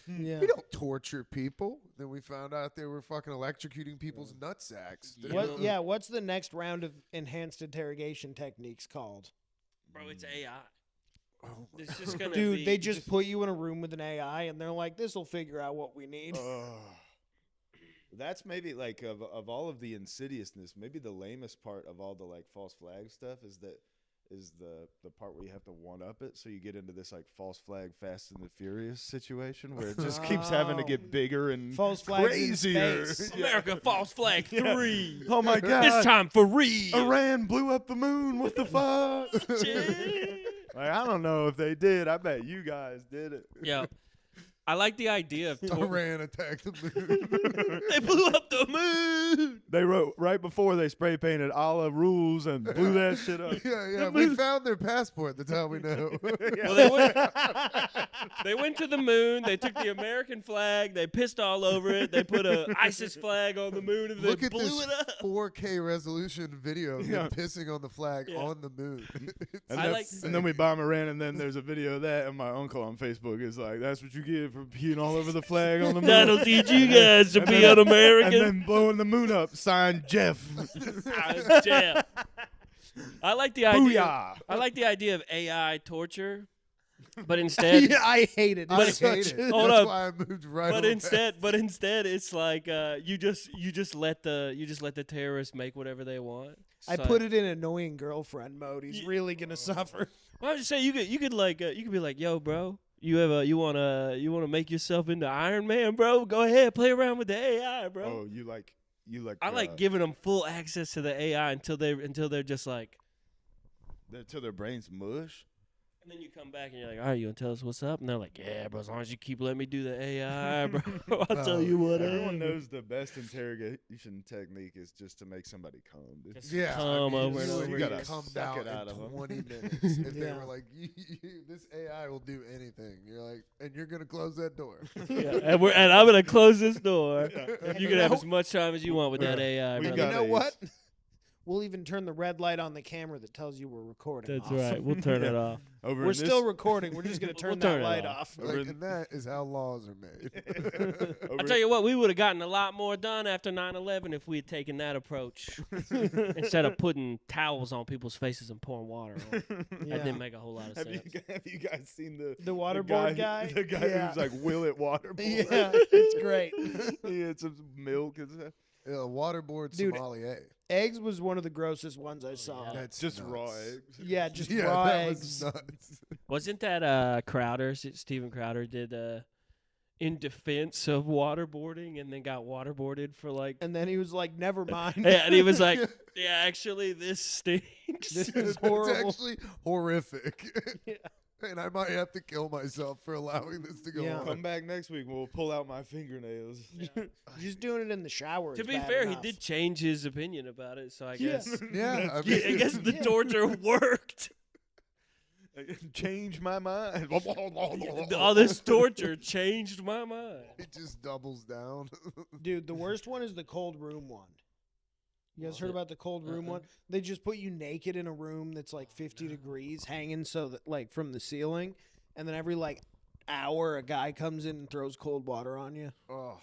Yeah. we don't torture people." Then we found out they were fucking electrocuting people's nutsacks. Yeah. What's the next round of enhanced interrogation techniques called? Bro, it's AI. Oh my It's just gonna Dude, be they just put you in a room with an AI and they're like, this will figure out what we need. That's maybe like of all of the insidiousness, maybe the lamest part of all the like false flag stuff is the part where you have to one up it, so you get into this like false flag Fast and the Furious situation where it just keeps having to Oh. get bigger and False flags in crazier. space. America False Flag 3. Oh my god! It's time for real. Iran blew up the moon. What the fuck? Like, I don't know if they did. I bet you guys did it. Yeah. I like the idea of Iran attacked the moon. They blew up the moon. They wrote right before they spray painted Allah rules and blew that shit up. yeah. We found their passport. That's how we know. Well, they went to the moon. They took the American flag. They pissed all over it. They put a ISIS flag on the moon and Look they at blew this it up. 4K resolution video of Yeah. them pissing on the flag Yeah. on the moon. And, I then, like- and then we bomb Iran, and then there's a video of that, and my uncle on Facebook is like, "That's what you get for peeing all over the flag on the moon." That'll teach you guys to And be then- un-American. And then blowing the moon up, signed Jeff. Yeah. I like the idea. Booyah. I like the idea of AI torture, but instead, Yeah, I hate it. I It's hate such it. a- Hold That's up. why I moved right. but on instead, it's like you just let the terrorists make whatever they want. I It's put like- it in annoying girlfriend mode. He's really gonna suffer. Well, I was just saying you could be like, yo, bro, you wanna make yourself into Iron Man, bro? Go ahead, play around with the AI, bro. Oh, you like you like. I like giving them full access to the AI until they're just like. Until their brains mush. And then you come back and you're like, all right, you want to tell us what's up? And they're like, yeah, bro, as long as you keep letting me do the AI, bro, I'll tell you what. Everyone knows the best interrogation technique is just to make somebody come. Just Yeah, come over and you over. You would gotta be cummed suck out it out in of 'em. 20 minutes if they Yeah. were like, this AI will do anything. You're like, and you're gonna close that door. Yeah, and I'm going to close this door. And You can have know- as much time as you want with that AI, We brother. got You know Ace. what? We'll even turn the red light on the camera that tells you we're recording. That's off. right. We'll turn it off. Over We're in still this, recording. We're just gonna We'll turn turn that it light off. off. Over Like, in- and that is how laws are made. over I'll tell you what, we would have gotten a lot more done after 9/11 if we had taken that approach instead of putting towels on people's faces and pouring water on them. Yeah. That didn't make a whole lot of have sense. have you guys seen The waterboard guy? The guy Yeah. who's like, will it waterboard? Yeah, it's great. He had some milk and stuff. Yeah, waterboard Dude, sommelier. Eggs was one of the grossest ones I saw. yeah. That's Just nuts. raw eggs. Yeah, just Yeah, raw that eggs. was nuts. Wasn't that Crowder? Steven Crowder did in defense of waterboarding and then got waterboarded for like. And then he was like, "Never mind." Yeah, and he was like, "Yeah, actually, this stinks." This is It's horrible. actually horrific. Yeah. And I might have to kill myself for allowing this to go Yeah. on. Come back next week. We'll pull out my fingernails. Just doing it in the shower. To is be bad fair, enough. he did change his opinion about it, so I Yeah. guess. Yeah, I I mean, guess the Yeah. torture worked. Change my mind. All this torture changed my mind. it just doubles down. Dude, the worst one is the cold room one. You guys heard about the cold room Uh-uh. one? They just put you naked in a room that's like 50 degrees, hanging so that like from the ceiling, and then every like hour a guy comes in and throws cold water on you. Oh,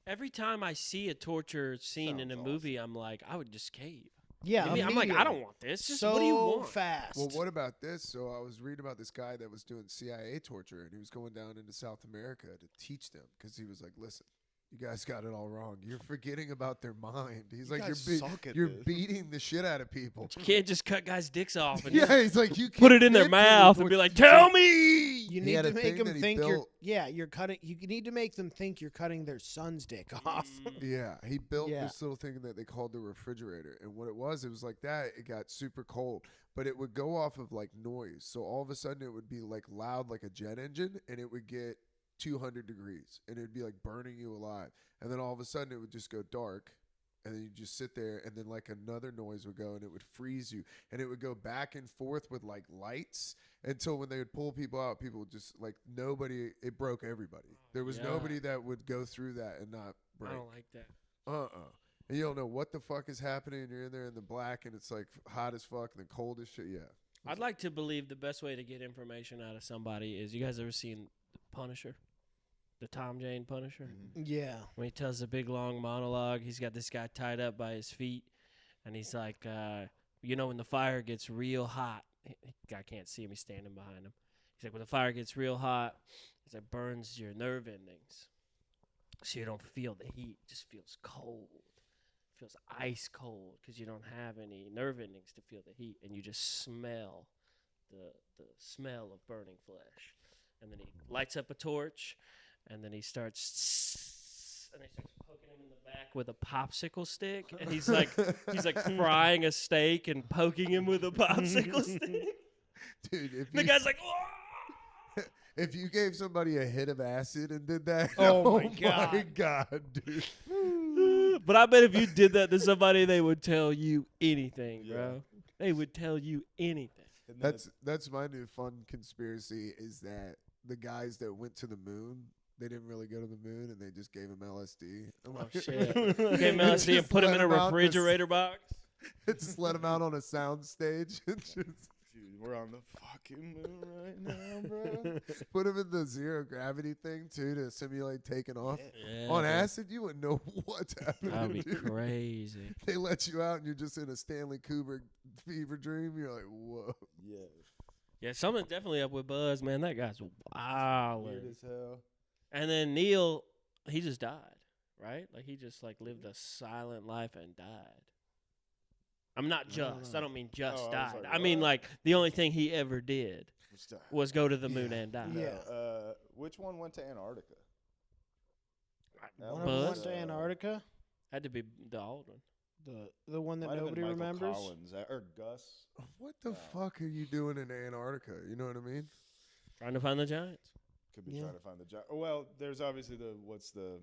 Every time I see a torture scene in a Sounds movie, I'm like, I would just cave. Yeah, I'm like, I immediately. don't want this. Just so what do you want? fast. well, what about this? So I was reading about this guy that was doing CIA torture, and he was going down into South America to teach them because he was like, "Listen, you guys got it all wrong. You're forgetting about their mind." He's like, guys "You're suck at you're this." beating the shit out of people." You can't just cut guys' dicks off and Yeah, he's like, "You put can't it in their mentally mouth and torture- be like, "Tell me." You He need had to a make thing them that he think you're built. you're cutting. You need to make them think you're cutting their son's dick off. Yeah, he built Yeah. this little thing that they called the refrigerator, and what it was like that. It got super cold, but it would go off of like noise. So all of a sudden, it would be like loud, like a jet engine, and it would get 200 degrees, and it would be like burning you alive. And then all of a sudden, it would just go dark, and then you just sit there, and then like another noise would go, and it would freeze you, and it would go back and forth with like lights until when they would pull people out, people would just like nobody. It broke everybody. There was yeah. nobody that would go through that and not break. I don't like that. And you don't know what the fuck is happening. And you're in there in the black, and it's like hot as fuck and then cold as shit. Yeah. I'd like to believe the best way to get information out of somebody is, you guys ever seen Punisher? The Tom Jane Punisher? Yeah. When he tells a big long monologue, he's got this guy tied up by his feet, and he's like, when the fire gets real hot, guy can't see him, he's standing behind him. He's like, when the fire gets real hot, he's like, burns your nerve endings, so you don't feel the heat, it just feels cold. It feels ice cold because you don't have any nerve endings to feel the heat, and you just smell the smell of burning flesh. And then he lights up a torch, and then he starts poking him in the back with a popsicle stick, and he's like frying a steak and poking him with a popsicle stick. Dude, if The you, guy's like, "Whoa!" if you gave somebody a hit of acid and did that, Oh my my God, dude. But I bet if you did that to somebody, they would tell you anything, Yeah. bro. They would tell you anything. And then That's my new fun conspiracy, is that the guys that went to the moon, they didn't really go to the moon, and they just gave him LSD. I'm Oh like- shit! Gave him And LSD and just put him let in a him out in the s- refrigerator box. Just let him out on a sound stage and just dude, we're on the fucking moon right now, bro. put him in the zero gravity thing too to simulate taking off. Yeah, On dude. acid, you wouldn't know what's happening. That'd be dude. crazy. They let you out and you're just in a Stanley Kubrick fever dream. You're like, whoa. Yeah, Yeah, something's definitely up with Buzz, man. That guy's wild. weird as hell. And then Neil, he just died, right? Like he just lived a silent life and died. I'm not just. I don't mean just Oh, I was died. like, I mean what? like the only thing he ever did What's that? was go to the moon Yeah. and die. Yeah. Which one went to Antarctica? That One of Buzz? them went to Antarctica. Had to be the old one. The one that Might have nobody been Michael remembers. Collins, or Gus. What the fuck are you doing in Antarctica? You know what I mean? Trying to find the Giants. Could be Yeah. trying to find the giant. Well, there's obviously what's the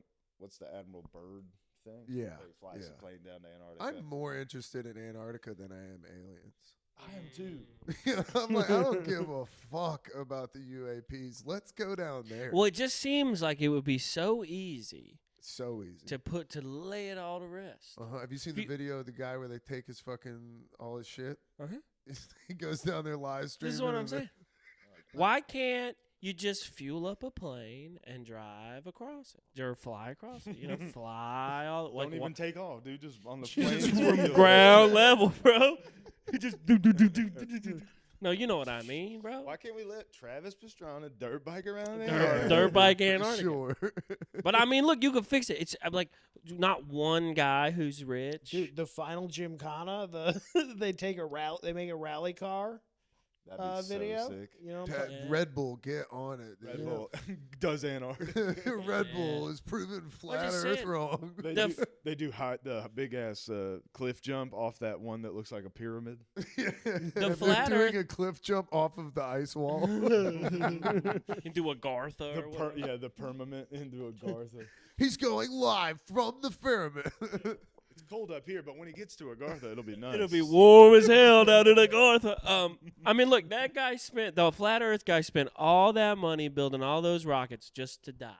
Admiral Byrd thing? Yeah, Where he flies yeah. the plane down to Antarctica. I'm more interested in Antarctica than I am aliens. I am too. I'm like, I don't give a fuck about the UAPs. Let's go down there. Well, it just seems like it would be so easy So easy. to lay it all to rest. Have you seen the video of the guy where they take his all his shit? Uh-huh. He goes down there live streaming. This is what I'm and- saying. Why can't you just fuel up a plane and drive across it, or fly across it? You know, fly all. Don't even take off, dude. Just on the Just plane. from ground level, bro. You just do. No, you know what I mean, bro. Why can't we let Travis Pastrana dirt bike around there? Dirt bike Antarctica. Sure. But I mean, look, you can fix it. It's like not one guy who's rich. Dude, the final Gymkhana, they make a rally car That'd be video. so sick. You know, That Yeah. Red Bull, get on it. Red dude. Bull does Antarctica. Red Yeah. Bull is proven flat just Earth saying. wrong. They do the big ass cliff jump off that one that looks like a pyramid. They're flat doing Earth- a cliff jump off of the ice wall. You do a Gartha or whatever. The permanent into a Gartha. He's going live from the pyramid. It's cold up here, but when he gets to Agartha, it'll be nice. It'll be warm as hell down in Agartha. I mean, look, that guy the flat Earth guy spent all that money building all those rockets just to die.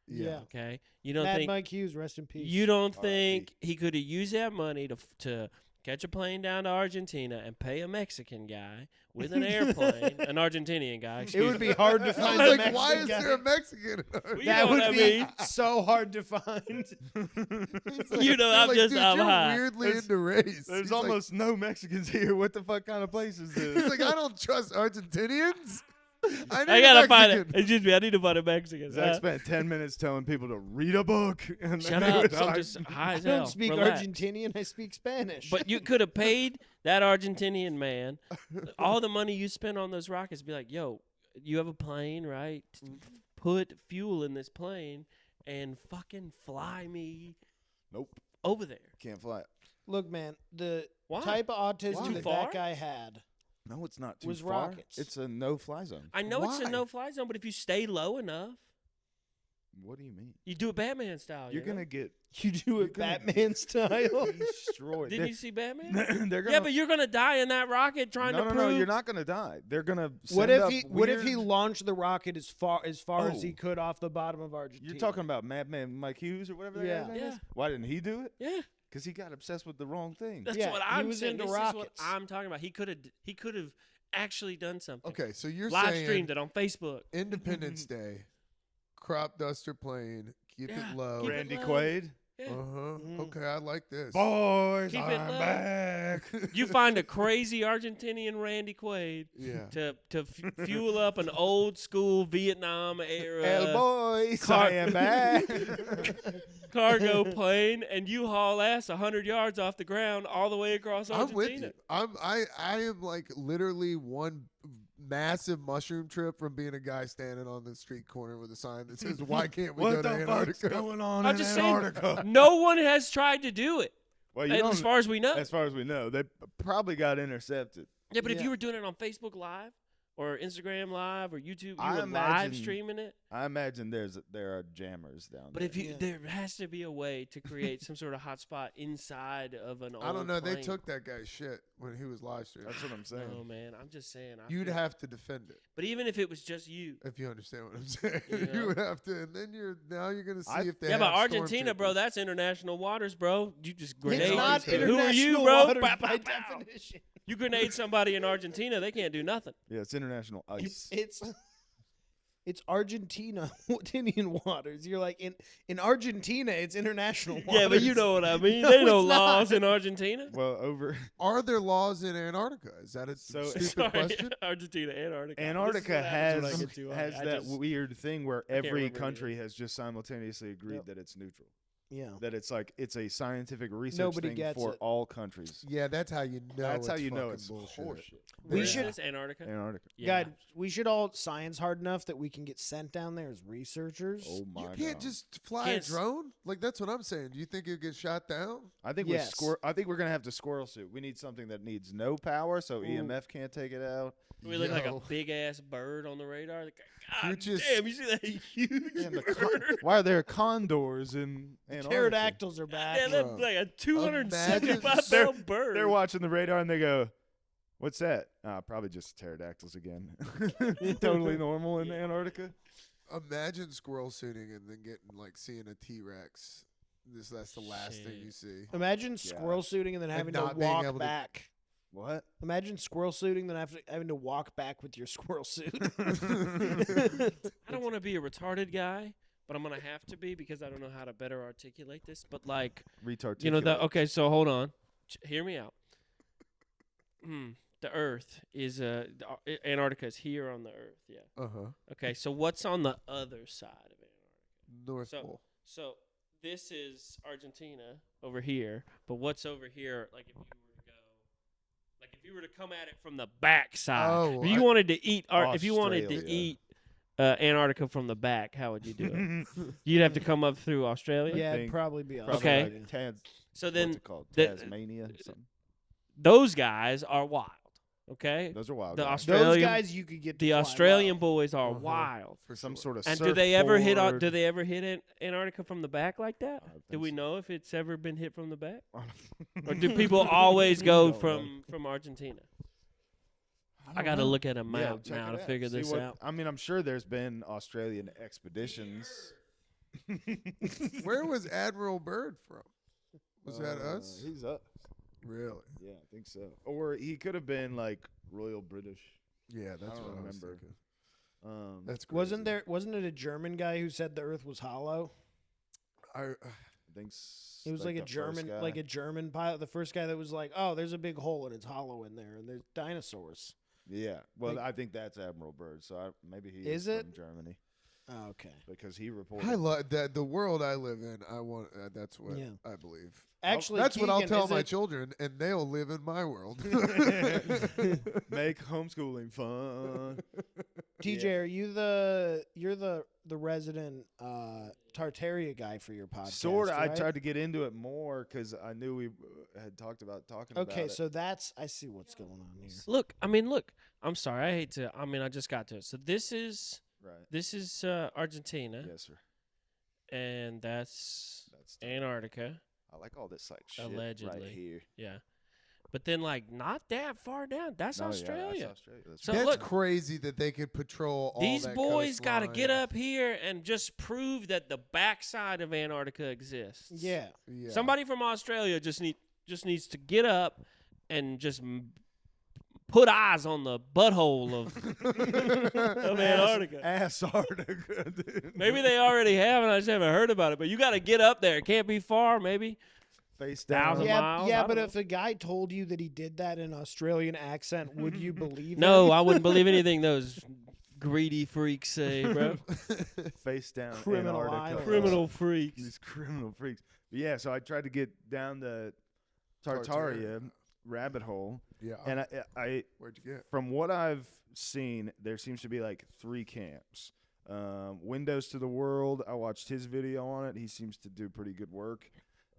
Yeah. Okay, you don't Mad think Mike Hughes, rest in peace. you don't R.I.P. think he could have used that money to catch a plane down to Argentina and pay a Mexican guy with an airplane, an Argentinian guy. It would be hard to I find. was a like, why Mexican is guy. there a Mexican? You That know what would I be mean? so hard to find. He's like- You know, they're I'm like, just dude, up you're high. weirdly There's- into race. There's He's like- almost no Mexicans here. What the fuck kind of place is this? He's like, I don't trust Argentinians. I need I a gotta find it. Mexican. Excuse me, I need to find a Mexican. Zach spent 10 minutes telling people to read a book. And Shut then up! it was I'm like- just high as I hell. don't speak Relax. Argentinian. I speak Spanish. But you could have paid that Argentinian man all the money you spent on those rockets. Be like, yo, you have a plane, right? Put fuel in this plane and fucking fly me Nope, over there. can't fly. Look, man, the Why? type of autism Too that far? that guy had. No, it's not too Was far. rockets. It's a no-fly zone. I know it's Why? a no-fly zone, but if you stay low enough, What do you mean? you do it Batman style. You're you know? gonna get You do You're it gonna Batman style. destroyed. Didn't you see Batman? They're gonna, Yeah, but you're gonna die in that rocket trying no, to no, prove. no, you're not gonna die. They're gonna. What send if up he? What if he weird- launched the rocket as far as Oh. he could off the bottom of Argentina? You're talking about Madman Mike Hughes or whatever. That Yeah. guy's name Yeah. is? Why didn't he do it? Yeah, Because he got obsessed with the wrong thing. that's Yeah, what he I'm was saying. into This is what rockets. I'm talking about. He could have actually done something. Okay, so you're Live saying streamed it on Facebook. Independence Day, crop duster plane, keep Yeah, it low. keep it Randy low. Quaid. Yeah. Uh-huh. Okay, I like this. Boys, Keep it I'm low. back. You find a crazy Argentinian Randy Quaid Yeah. to fuel up an old school Vietnam El era boys, car- I am back. cargo plane, and you haul ass 100 yards off the ground all the way across I'm with Argentina. you. I am like literally one massive mushroom trip from being a guy standing on the street corner with a sign that says, "Why can't we go What to the fuck's Antarctica?" going on I'm in just saying, Antarctica? no one has tried to do it, Well, you as don't, far as we know. as far as we know, they probably got intercepted. Yeah, but if Yeah. you were doing it on Facebook Live or Instagram Live or YouTube, you I were live imagine- streaming it. I imagine there are jammers down But there. if you, Yeah. there has to be a way to create some sort of hotspot inside of an old I don't know. They plane. took that guy's shit when he was live streaming. That's what I'm saying. No, man, I'm just saying. I You'd feel- have to defend it But even if it was just you. if you understand what I'm saying. Yeah. You would have to, and then now you're gonna see I- if they. Yeah, but have Argentina, bro, stormtroopers. that's international waters, bro. You just grenade. It's not Who are Who are you, international bro? waters Bow, by bow, bow. definition. You grenade somebody in Argentina, they can't do nothing. Yeah, it's international ice. It's Argentinian waters. You're like in Argentina, it's international waters. Yeah, but you know what I mean. No, They know it's not. laws in Argentina. Well, over Are there laws in Antarctica? Is that a So- stupid Sorry, question? Argentina, Antarctica. Antarctica This is what happens when I has get too high. I that just- weird thing where can't every remember country has just simultaneously agreed Yep. that it's neutral. Yeah. that it's like it's a scientific research Nobody thing gets for it. all countries. Yeah, that's how you know. That's how it's you know fucking it's bullshit. horseshit. Where We is should- this? Antarctica. Antarctica. Yeah. God, we should all science hard enough that we can get sent down there as researchers. Oh my You god! can't just fly Can't a s- drone. Like that's what I'm saying. Do you think it gets shot down? I think Yes. I think we're gonna have to squirrel suit. We need something that needs no power, so EMF can't take it out. We look like a Yo. big ass bird on the radar. Like, You're God just- damn! You see that huge And the bird? why are there condors in Antarctica? Pterodactyls are back. Yeah, that's Bro. like a 275 They're- pound bird. They're watching the radar and they go, "What's that?" Probably just pterodactyls again. Totally normal in Antarctica. Imagine squirrel suiting and then getting like seeing a T-Rex. That's the last thing Shit. you see. Imagine squirrel suiting and then And having to not being walk able to- back. What? Imagine squirrel suiting, then having to walk back with your squirrel suit. I don't want to be a retarded guy, but I'm gonna have to be because I don't know how to better articulate this. But like, Retard. you know, okay. So hold on, hear me out. The Earth is Antarctica is here on the Earth. Yeah. Uh-huh. Okay. So what's on the other side of Antarctica? North So- Pole. So this is Argentina over here, but what's over here? Like if you were to go, like if you were to come at it from the back side, Oh, if you wanted to eat, if you wanted to Australia. eat Antarctica from the back, how would you do it? You'd have to come up through Australia. Yeah, it'd think probably be Probably Okay. Australia. Like So what's then it called? the- Tasmania. Something. those guys are wild. Okay. Those are wild. The guys. Those Australian, guys you could get. To the fly Australian low. boys are Uh-huh. wild. For Some sure. sort of. And do they ever hit? surfboard. Do they ever hit Antarctica from the back like that? I Do think we so. know if it's ever been hit from the back, or Or do people always go Don't know. from Argentina? I don't gotta know. look at a Yeah, map check now it to out. figure See this what- out. I mean, I'm sure there's been Australian expeditions. Where was Admiral Byrd from? Was that us? He's up. Really? Yeah, I think so. Or he could have been like Royal British. Yeah, that's don't what I was remember. thinking. That's crazy. Wasn't it a German guy who said the Earth was hollow? I I think It was like a German pilot, the first guy that was like, "Oh, there's a big hole and it's hollow in there, and there's dinosaurs." Yeah, well, Like- I think that's Admiral Byrd. So maybe he Is is it? from Germany Oh, okay. because he reported. I love that the world I live in. I want. That's what Yeah. I believe. Actually, That's what I'll Keegan, tell is my it- children, and they'll live in my world. Make homeschooling fun. TJ, are you're the resident Tartaria guy for your podcast? Sort of. I right? tried to get into it more because I knew we had talked about talking about Okay, it. so I see what's going on here. Look, I'm sorry. I hate to. I just got to it. So this is Right. Argentina, Yes, sir. and that's That's Antarctica. I like all this like shit Allegedly. right here. Yeah, but then like not that far down. That's No, yeah, Australia. that's Australia. That's So right. That's look, crazy that they could patrol all These that boys got to coastline. get up here and just prove that the backside of Antarctica exists. Yeah. Yeah. Somebody from Australia just needs to get up and just put eyes on the butthole of Antarctica. Antarctica, dude. Maybe they already have, and I just haven't heard about it. But you got to get up there. It can't be far. Maybe Face down. Thousand Yeah, miles? I yeah, don't but know. if a guy told you that he did that in Australian accent, would you believe no, him? I wouldn't believe anything those greedy freaks say, bro. Face down. Criminal Antarctica. island. Criminal freaks. These criminal freaks. But yeah, so I tried to get down the Tartaria Tartaria. rabbit hole, Yeah. and I Where'd you get? from what I've seen, there seems to be like 3 camps. Windows to the World, I watched his video on it. He seems to do pretty good work,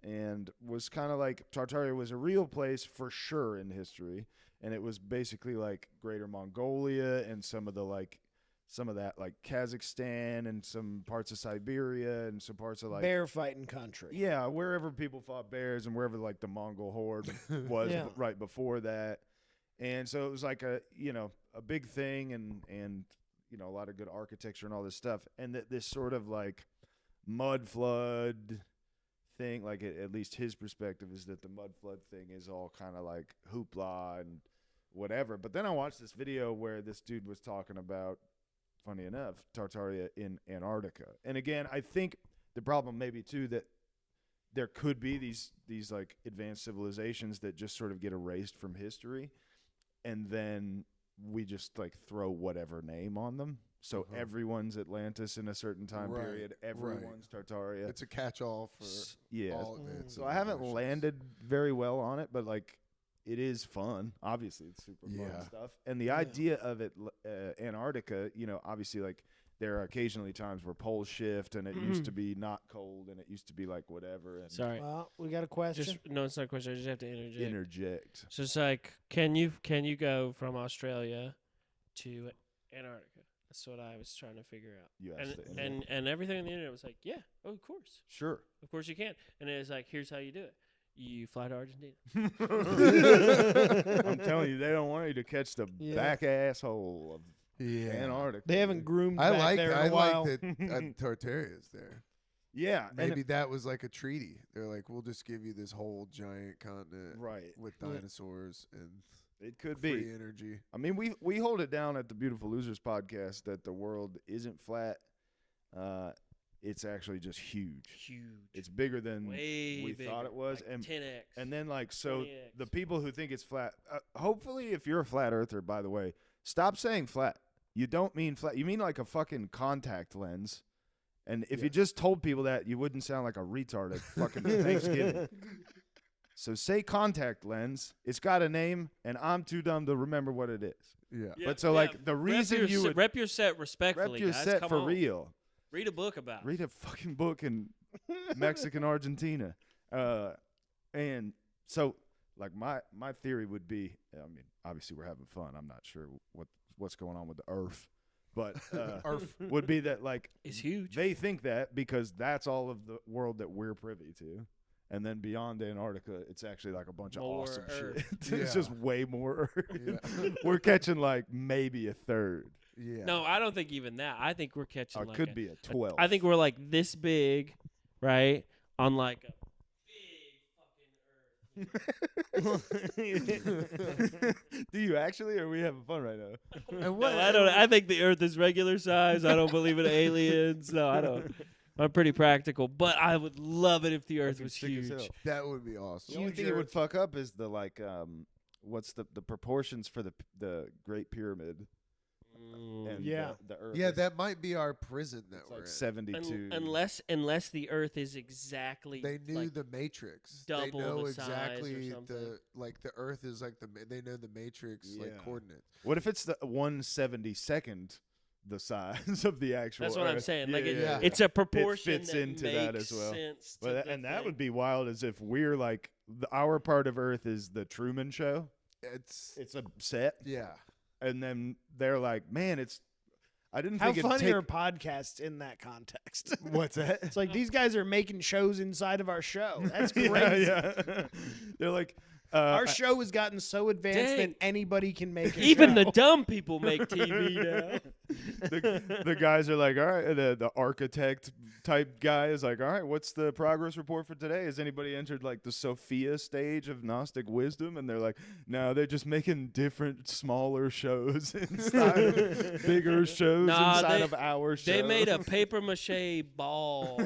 and was kind of like Tartaria was a real place for sure in history, and it was basically like Greater Mongolia and some of that like Kazakhstan and some parts of Siberia and some parts of like Bear fighting country. yeah, wherever people fought bears and wherever like the Mongol horde was Yeah. right before that. And so it was like a big thing and a lot of good architecture and all this stuff. And this sort of like mud flood thing, like at least his perspective is that the mud flood thing is all kind of like hoopla and whatever. But then I watched this video where this dude was talking about, funny enough, Tartaria in Antarctica. And again, I think the problem may be too that there could be these like advanced civilizations that just sort of get erased from history, and then we just like throw whatever name on them. So everyone's Atlantis in a certain time Right, period. Everyone's Tartaria. It's a catch-all for Yeah. all of it. So I haven't landed very well on it, but like it is fun. Obviously, it's super fun Yeah. and stuff. And the idea of it, Antarctica, obviously like there are occasionally times where poles shift and it used to be not cold and it used to be like whatever. And Sorry. Well, we got a question. No, it's not a question. I just have to interject. interject. So it's like, can you go from Australia to Antarctica? That's what I was trying to figure out. You asked the internet. And everything on the internet was like, yeah, oh, of course. Sure. Of course you can. And it was like, here's how you do it. You fly to Argentina. I'm telling you, they don't want you to catch the back asshole of Antarctica. They haven't groomed I back like there in I a while. like that Tartaria is there. Yeah. Maybe that was like a treaty. They're like, we'll just give you this whole giant continent Right. with dinosaurs and It could free be. energy. I mean, we hold it down at the Beautiful Losers podcast that the world isn't flat. It's actually just huge. Huge. It's bigger than Way we bigger, thought it was, like and 10x. and then like so 20x. the people who think it's flat. Hopefully, if you're a flat earther, by the way, stop saying flat. You don't mean flat. You mean like a fucking contact lens. And if you just told people that, you wouldn't sound like a retard at fucking Thanksgiving. So say contact lens. It's got a name, and I'm too dumb to remember what it is. Yeah. But so, like, the reason you would rep your set respectfully, rep your guys. set Come for on. real. Read a book about it. Read a fucking book in Mexican Argentina. And so, like, my theory would be, I mean, obviously we're having fun. I'm not sure what's going on with the Earth. But would be that, like, It's huge. they think that because that's all of the world that we're privy to. And then beyond Antarctica, it's actually like a bunch of More awesome Earth. shit. It's Yeah. just way more Earth. Yeah. We're catching like maybe a third. Yeah. No, I don't think even that. I think we're catching Or it like could be a 12. I think we're like this big, right? On like a Do you actually, or are we having fun right now? And No, I don't. I think the Earth is regular size. I don't believe in aliens. No, I don't. I'm pretty practical, but I would love it if the Earth be was sick as huge. hell. That would be awesome. The only thing it would fuck up is the like, what's the proportions for the Great Pyramid and Yeah. the Earth? Yeah, is- that might be our prison that it's we're like in. 72. Unless the Earth is exactly They knew like, the Matrix. double They know the size or exactly something. the Earth is like they know the Matrix like Yeah. coordinates. What if it's the 1/72nd the size of the actual That's what I'm Earth? saying. Yeah, Like yeah. it's a proportion fits that into makes that as well. sense to But the and that thing. would be wild as if we're like our part of Earth is the Truman Show. It's It's a set, yeah. and then they're like, "Man, it's." I didn't How think it'd funny take. are podcasts in that context? What's that? It's like these guys are making shows inside of our show. That's crazy. yeah. They're like, Our show has gotten so advanced Dang. that anybody can make a Even the show. dumb people make TV now. the guys are like, all right, the architect type guy is like, all right, what's the progress report for today? Has anybody entered like the Sophia stage of Gnostic wisdom? And they're like, no, they're just making different smaller shows inside of bigger shows Nah, inside they- of our show. They made a paper mache ball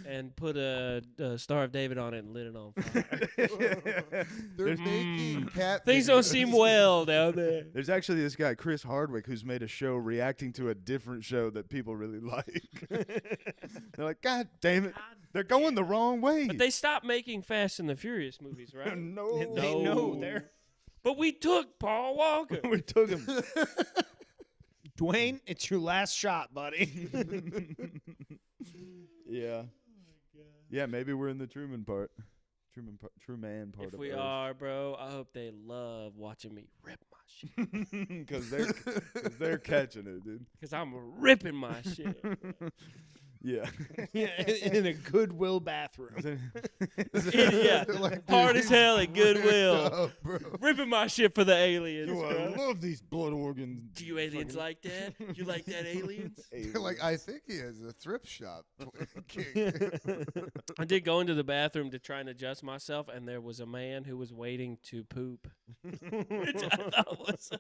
and put a Star of David on it and lit it on fire. They're making cat Things don't videos. seem well down there. There's actually this guy, Chris Hardwick, who's made a show reacting to a different show that people really like. They're like, God damn it. They're going the wrong way. But they stopped making Fast and the Furious movies, right? no. They know they're But we took Paul Walker. We took him. Dwayne. It's your last shot, buddy. Yeah. Yeah, maybe we're in the Truman part. Truman part If of we Earth. are, bro, I hope they love watching me rip my shit. Because they're catching it, dude. Because I'm ripping my shit. Yeah. in a Goodwill bathroom. Yeah. They're like, Hard dude, as hell at he's Goodwill. ripped up, bro. Ripping my shit for the aliens, Yo, I bro. love these blood organs. Do you aliens like that? You like that, aliens? They're like, I think he has a thrift shop. King. I did go into the bathroom to try and adjust myself, and there was a man who was waiting to poop, which I thought was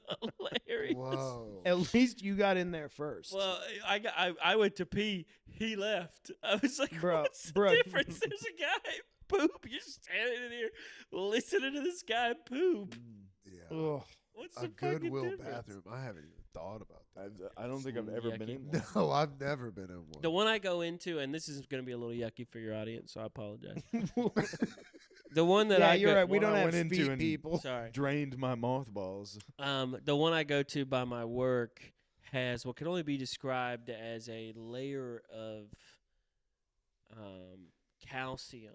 hilarious. Whoa. At least you got in there first. Well, I went to pee. He left. I was like, Bro, what's the bro. difference? There's a guy poop. You're standing in here listening to this guy poop. Yeah. Ugh. What's A the fucking Goodwill difference? bathroom. I haven't even thought about that. I don't think I've ever been Yucky. in one. No, I've never been in one. The one I go into, and this is going to be a little yucky for your audience, so I apologize. The one that I you're go, right. We one don't I have went into feet and- people. Sorry. Drained my mothballs. The one I go to by my work has what can only be described as a layer of calcium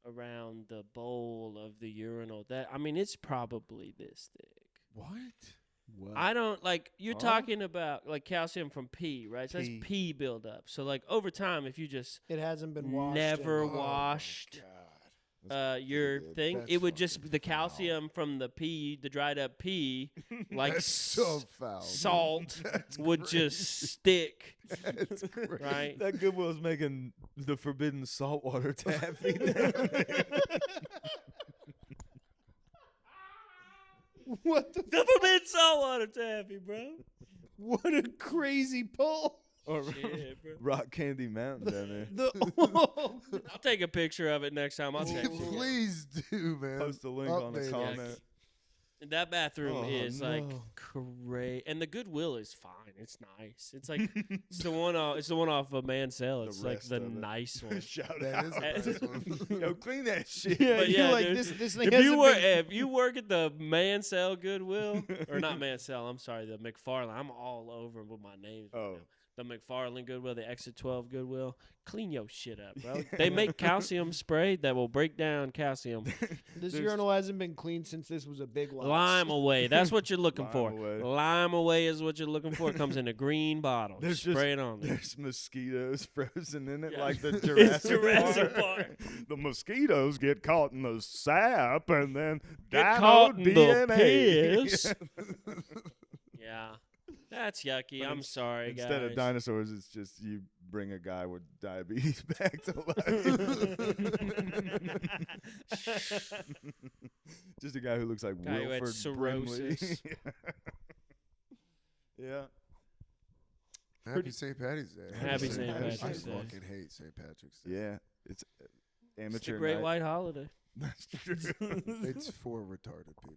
around the bowl of the urinal. It's probably this thick. What? I don't like you're Huh? talking about like calcium from pee, right? So that's Pee. pee buildup. So like over time, if you just It hasn't been washed. never in- washed That's your good. thing, That's it would just fucking the foul. calcium from the pee, the dried up pee, like That's so foul. salt That's would crazy. just stick, That's crazy. right? That Goodwill's making the forbidden saltwater taffy down there. What the? The forbidden saltwater taffy, bro. What a crazy pull! Or Shit, bro. Rock Candy Mountain down there. The I'll take a picture of it next time. I'll text you. Please do, man. Post a link on the Update us. comment. And that bathroom Oh, is like no. great, and the Goodwill is fine. It's nice. It's like it's the one off of Mansell. It's like rest the of it. nice one. Shout That is out. a nice one. Yo, clean that shit. yeah, But you're yeah, like dude, this thing If hasn't you work, been. if you work at the Mansell Goodwill, or not Mansell, I'm sorry, the McFarland. I'm all over with my names. right Oh. now. The McFarland Goodwill, the Exit 12 Goodwill. Clean your shit up, bro. They make calcium spray that will break down calcium. This There's- urinal hasn't been cleaned since this was a big one. Lime away. That's what you're looking Lime for. away. Lime away is what you're looking for. It comes in a green bottle. There's Spray it on there. There's mosquitoes frozen in it, Yeah. like the It's Jurassic, Jurassic Park. Park. The mosquitoes get caught in the sap and then Get dino caught in the DNA. piss. Yeah. That's yucky. But I'm sorry, Instead of guys. dinosaurs, it's just you bring a guy with diabetes back to life. Just a guy who looks like Guy who had Wilford Brimley. cirrhosis. Yeah. Happy St. Patty's Day. Happy St. Patrick's I Day. fucking hate St. Patrick's Day. Yeah. It's amateur It's the great night. white holiday. That's true. It's for retarded people.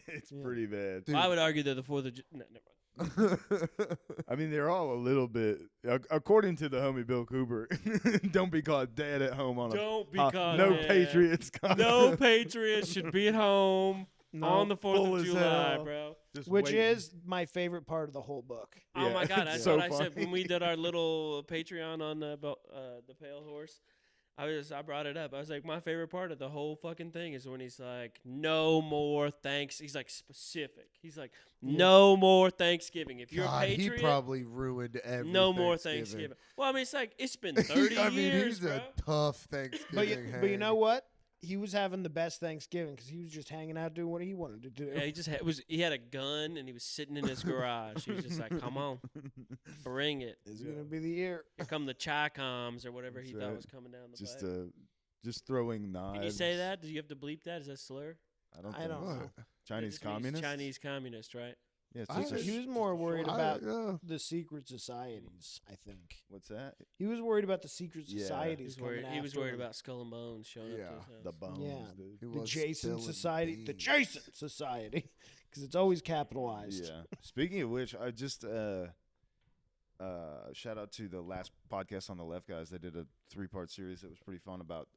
It's Yeah. pretty bad. Dude. Well, I would argue that the 4th of July. No, never mind. I mean, they're all a little bit, according to the homie Bill Cooper, don't be caught dead at home on Don't be a caught no dead. Patriots. No Patriots should be at home on the 4th full of as July, hell. bro. Just Which waiting. is my favorite part of the whole book. Oh Yeah, my God, it's that's so what I said funny. when we did our little Patreon on the Pale Horse. I brought it up. I was like, my favorite part of the whole fucking thing is when he's like, no more thanks. He's like specific. He's like, no more Thanksgiving. If you're God, a Patriot, he probably ruined every no more Thanksgiving. Well, I mean, it's like it's been 30 I mean, years, he's bro. a tough Thanksgiving. But you know what? He was having the best Thanksgiving because he was just hanging out doing what he wanted to do. Yeah, he had a gun and he was sitting in his garage. He was just like, come on, bring it. It's gonna be the year. Here come the Chi-Coms or whatever he That's thought right. was coming down the just pipe. just throwing knives. Can you say that? Do you have to bleep that? Is that a slur? I don't. I think don't so. know. It Chinese just means communist. Chinese communist, right? Yeah, it's I- just a He was more worried I- about yeah. the secret societies, I think. what's that? He was worried about the secret Yeah. societies coming He was after worried him. about Skull and Bones showing Yeah. up to his house. The bones, Yeah. dude. He The was Jason spilling Society. The beans. Jason Society. Because it's always capitalized. Yeah. Speaking of which, I just shout out to the last podcast on the Left guys. They did a 3-part series that was pretty fun about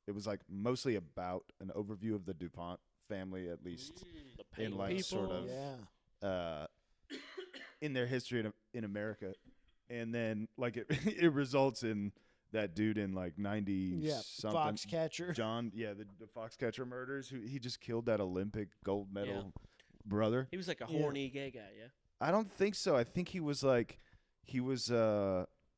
it was like mostly about an overview of the DuPont family, at least The in paint like people. sort of Yeah. in their history in America, and then like it it results in that dude in like 90 Yeah. something Foxcatcher. John, the Foxcatcher murders, who he just killed that Olympic gold medal brother. He was like a Yeah. horny gay guy, yeah. I don't think so. I think he was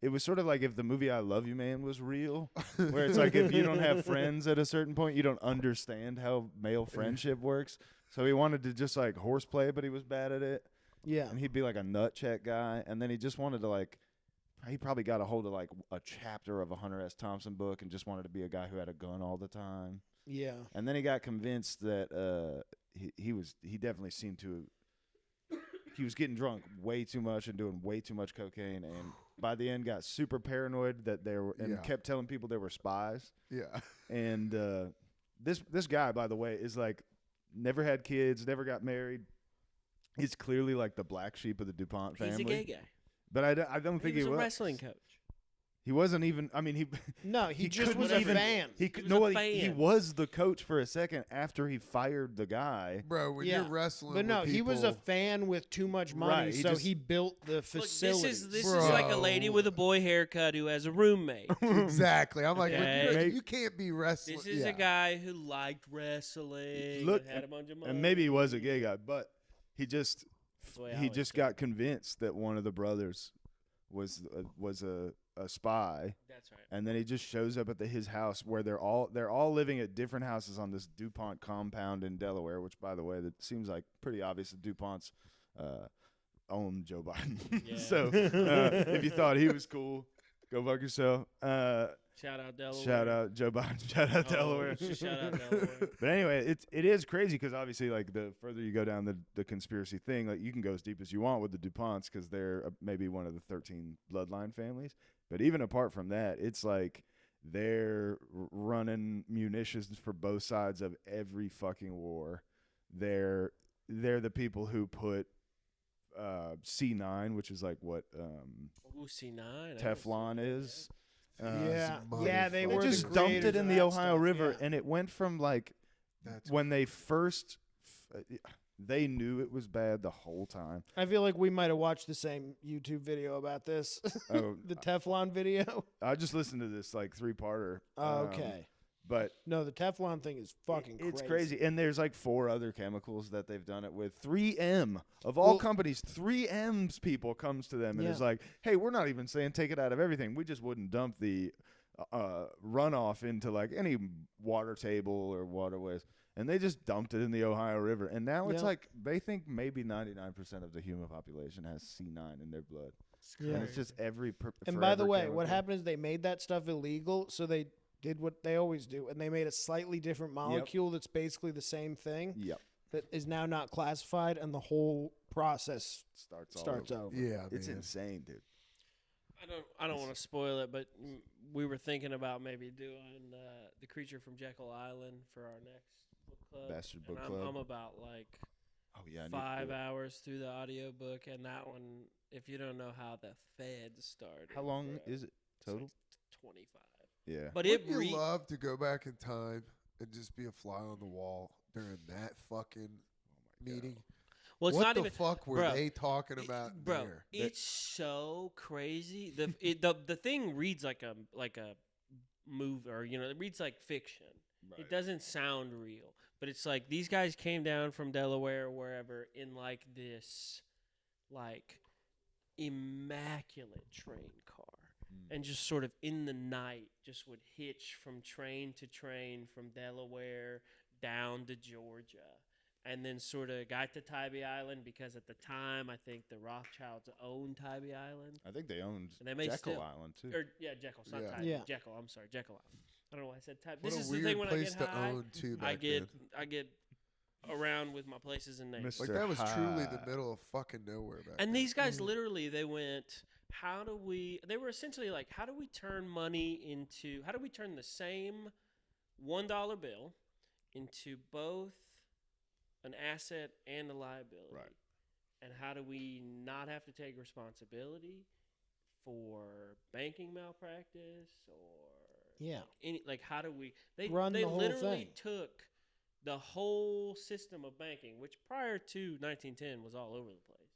it was sort of like if the movie I Love You Man was real, where it's like if you don't have friends at a certain point, you don't understand how male friendship works. So he wanted to just like horseplay, but he was bad at it. Yeah. And he'd be like a nut check guy, and then he just wanted to like he probably got a hold of like a chapter of a Hunter S. Thompson book and just wanted to be a guy who had a gun all the time. Yeah. And then he got convinced that he definitely seemed to he was getting drunk way too much and doing way too much cocaine, and by the end got super paranoid that they were and Yeah. kept telling people they were spies. Yeah. And this guy, by the way, is like never had kids, never got married, He's clearly like the black sheep of the DuPont family. He's a gay guy. But I don't think He was he a was. wrestling coach. He wasn't even. I mean, he. No, he just couldn't was a even- fan. He could. was No, a he fan. was the coach for a second after he fired the guy. Bro, when Yeah. you're wrestling, But no, with he was a people- fan with too much money, Right, he so just- he built the Look, facility. this is like a lady Bro. with a boy haircut who has a roommate. Exactly. I'm like, Okay. when you can't be wrestling. This is yeah. a guy who liked wrestling. Look, and had a bunch of money. And maybe he was a gay guy, but he just That's the way I he always just said got it. convinced that one of the brothers was a spy, That's right. and then he just shows up at his house where they're all living at different houses on this DuPont compound in Delaware. Which, by the way, that seems like pretty obvious that DuPont's own Joe Biden. Yeah. So if you thought he was cool, go fuck yourself. Shout out Delaware. Shout out Joe Biden. Shout out Delaware. Shout out Delaware. But anyway, it is crazy because obviously, like the further you go down the conspiracy thing, like you can go as deep as you want with the DuPonts because they're maybe one of the 13 bloodline families. But even apart from that, it's like they're running munitions for both sides of every fucking war. They're the people who put C9, which is like what Ooh, C9. Teflon is. Yeah, Some yeah, they motherfucker. They were just the dumped creators it in of the that Ohio stuff, River, yeah. and it went from like That's when they first they knew it was bad the whole time. I feel like we might have watched the same YouTube video about this, Oh, the Teflon video. I just listened to this like 3-parter. Okay, But no, the Teflon thing is fucking it's crazy. crazy. And there's like 4 other chemicals that they've done it with. 3M of all Well- companies, 3M's people comes to them and Yeah. is like, "Hey, we're not even saying take it out of everything. We just wouldn't dump the runoff into like any water table or waterways." And they just dumped it in the Ohio River. And now it's Yeah. like they think maybe 99% of the human population has C9 in their blood. Yeah. And it's just every And by the way, what happened is they made that stuff illegal, so they did what they always do, and they made a slightly different molecule that's basically the same thing Yep. that is now not classified, and the whole process Starts over. yeah, It's man. insane, dude. I don't want to spoil it, but we were thinking about maybe doing The Creature from Jekyll Island for our next book club. Bastard Book and Club. I'm about like Oh yeah, I need to 5 do it. hours through the audiobook, and that one, if you don't know how the Feds started. How long bro, is it it's like total? 25. Yeah. But Wouldn't it you love to go back in time and just be a fly on the wall during that fucking meeting? well, it's what not the even fuck were bro, they talking it- about bro. there? It's so crazy. The thing reads like a movie, or it reads like fiction. It doesn't sound real, but it's like these guys came down from Delaware or wherever in like this like immaculate train car, and just sort of in the night just would hitch from train to train from Delaware down to Georgia, and then sort of got to Tybee Island because at the time I think the Rothschilds owned Tybee Island. I think they owned And they may Jekyll still- Island too. Or Jekyll, not Yeah. Tybee. Yeah. Jekyll. I'm sorry, Jekyll Island. I don't know why I said Tybee. What This a is weird the thing when I place get to high. own too. I Back get then. I get around with my places and names. Mr. Like that was truly the High. middle of fucking nowhere back And then. these guys literally, they went, they were essentially like, how do we turn the same $1 bill into both an asset and a liability? Right. And how do we not have to take responsibility for banking malpractice or Yeah. how do we, they Run the whole literally thing. took the whole system of banking, which prior to 1910 was all over the place,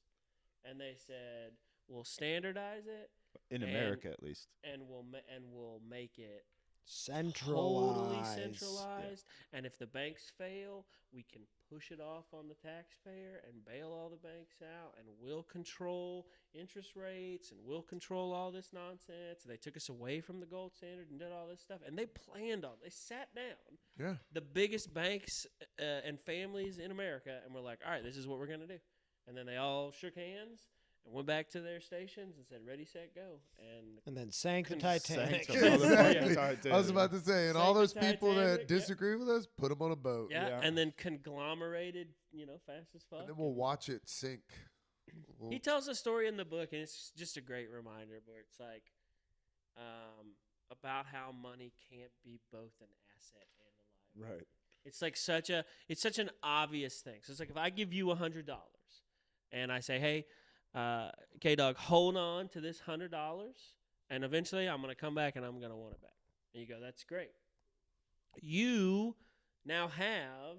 and they said, we'll standardize it In and- America, at least. and we'll make it Centralized. totally centralized. And if the banks fail, we can push it off on the taxpayer and bail all the banks out, and we'll control interest rates and we'll control all this nonsense. And they took us away from the gold standard and did all this stuff, and they sat down Yeah. the biggest banks and families in America, and we're like, all right, this is what we're gonna do. And then they all shook hands and went back to their stations and said, ready, set, go. And And then sank the Sank Titanic. the motherfucking Exactly. Titanic. I was about to say, and all Sank those the people Titanic, that yeah. disagree with us, put them on a boat. yeah, Yeah. and then conglomerated, fast as fuck. And then we'll watch it sink. He tells a story in the book, and it's just a great reminder where it's like about how money can't be both an asset and a liability. Right. It's like such an obvious thing. So it's like if I give you $100 and I say, hey, K-Dog, hold on to this $100, and eventually I'm going to come back and I'm going to want it back. And you go, that's great. You now have,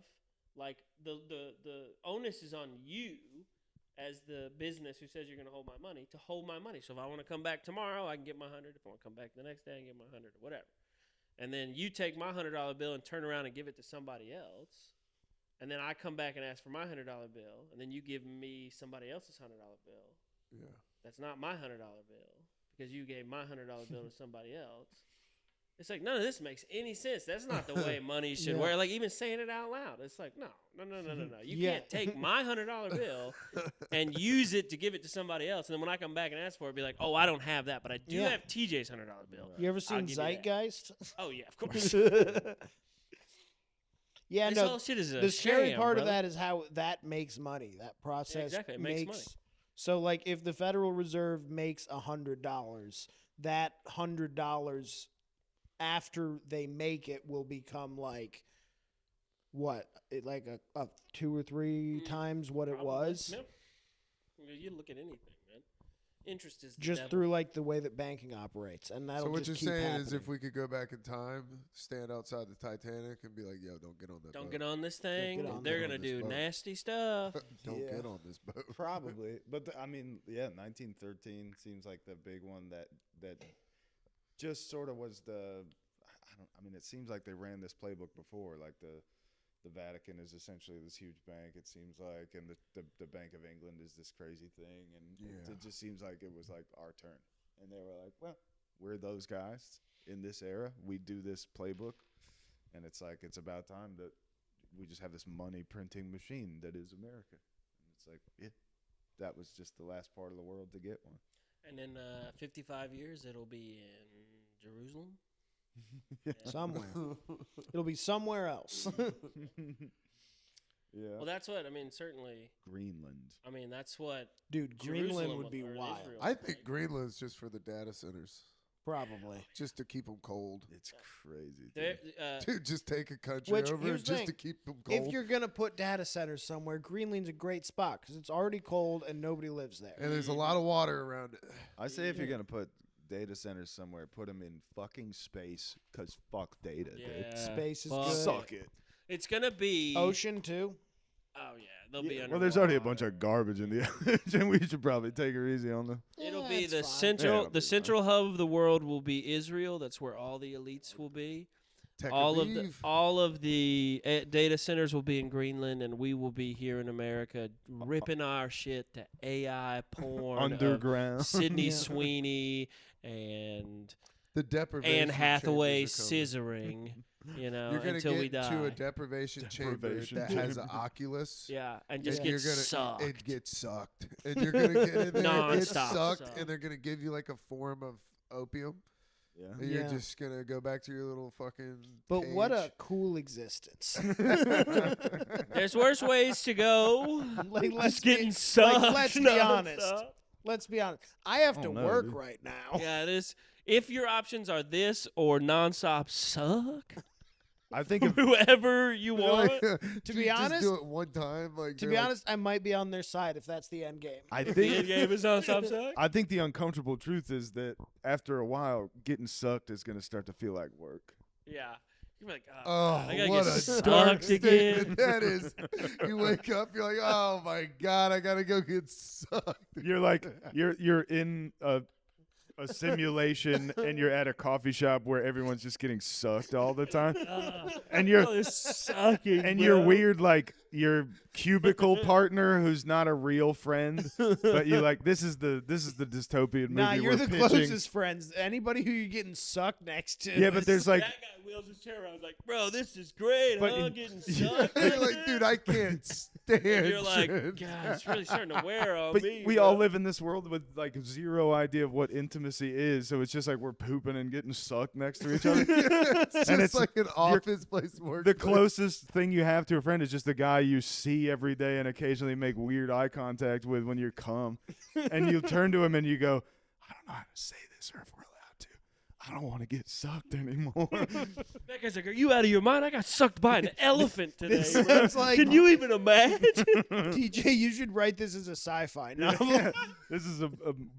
like, the onus is on you as the business who says you're going to hold my money to hold my money. So if I want to come back tomorrow, I can get my 100. If I want to come back the next day, I can get my 100 or whatever. And then you take my $100 bill and turn around and give it to somebody else. And then I come back and ask for my $100 bill. And then you give me somebody else's $100 bill. Yeah. That's not my $100 bill because you gave my $100 bill to somebody else. It's like, none of this makes any sense. That's not the way money should work. Like, even saying it out loud. It's like, no. You can't take my $100 bill and use it to give it to somebody else. And then when I come back and ask for it, be like, oh, I don't have that, but I do have TJ's $100 bill. You ever seen Zeitgeist? Oh, yeah, of course. Yeah, this no. whole shit is a the scary sham, part brother. of that is how that makes money. That process exactly. It makes money. So, like, if the Federal Reserve makes $100, that $100 after they make it will become like what? Like a 2 or 3 times what Probably. it was. Yep. You look at anything, man. Interest is the Just devil. through like the way that banking operates, and that'll So what just you're keep saying happening. is, if we could go back in time, stand outside the Titanic, and be like, "Yo, don't get on that. Don't boat. get on this thing. get on They're that. gonna Get on do this boat. nasty stuff. Don't Yeah. get on this boat." Probably, but I mean, yeah, 1913 seems like the big one that just sort of was the. I mean, it seems like they ran this playbook before. Like the Vatican is essentially this huge bank. It seems like, and the Bank of England is this crazy thing, and it just seems like it was like our turn. And they were like, well, we're those guys in this era. We do this playbook, and it's like it's about time that we just have this money printing machine that is America. And it's like, yeah, that was just the last part of the world to get one. And in 55 years, it'll be in Jerusalem. somewhere. It'll be somewhere else. Yeah. Well, that's what I mean. Certainly, Greenland. I mean that's what. Dude, Jerusalem Greenland would be or wild. Israel I would think like. Greenland's just for the data centers, Probably. just to keep them cold. It's crazy. There- Dude. Dude, just take a country Which, over here's the just thing. to keep them cold. If you're going to put data centers somewhere, Greenland's a great spot because it's already cold and nobody lives there. and there's a lot of water around it. I say if you're gonna put data centers somewhere, put them in fucking space, cause fuck data, dude. Yeah, Space is fuck good. Suck it. It's gonna be Ocean, too. Oh yeah, they'll be under. Well, there's already a bunch of garbage in the ocean. We should probably take her easy on them. It'll Yeah, be it's the fine. central. Yeah, it'll the be central hub of the world will be Israel. That's where all the elites will be. Tel All Aviv. of the data centers will be in Greenland, and we will be here in America ripping our shit to AI porn. of Underground. Sydney Yeah. Sweeney and The deprivation Anne Hathaway chambers are coming. scissoring, you know, You're gonna until get we die. to a deprivation chamber Deprivation that has an chamber. Oculus. Yeah, and just and get you're gonna sucked. and get sucked, and you're gonna get in there, get Non-stop sucked, suck. and they're gonna give you like a form of opium, Yeah. and Yeah. you're just gonna go back to your little fucking. But what a cage. cool existence. There's worse ways to go. Like, Just getting sucked. let's be nonstop. honest. Let's be honest. I have to Oh, no, work dude. right now. Yeah, this. If your options are this or nonstop suck, I think if whoever you want. to be just honest- do it one time. Like To they're be like, honest, I might be on their side if that's the end game. I The end think game is nonstop suck. I think the uncomfortable truth is that after a while, getting sucked is gonna start to feel like work. Yeah. You're like, oh, Oh, God, I gotta what get a dark sucked again. statement that is. You wake up, you're like, oh my god, I gotta go get sucked. You're like you're in a simulation and you're at a coffee shop where everyone's just getting sucked all the time. And you're Oh, it's sucking. and bro. your weird like your cubicle partner who's not a real friend, but you like this is the dystopian movie Nah, you're we're the pitching. closest friends. Anybody who you're getting sucked next to. Yeah, but there's like that guy wheels his chair around. I was like, bro, this is great. But Huh? in- Getting sucked. You're like, dude, I can't stand. And you're like, Trent." God, it's really starting to wear on but me. we bro. all live in this world with like zero idea of what intimacy is, so it's just like we're pooping and getting sucked next to each other. It's just And it's like an office place work. The closest thing you have to a friend is just the guy you see every day and occasionally make weird eye contact with when you come. And you turn to him and you go, I don't know how to say this or if we're allowed to. I don't want to get sucked anymore. That guy's like, "Are you out of your mind? I got sucked by an elephant today." This bro. sounds like- Can you even imagine? TJ, you should write this as a sci-fi novel. Yeah. This is a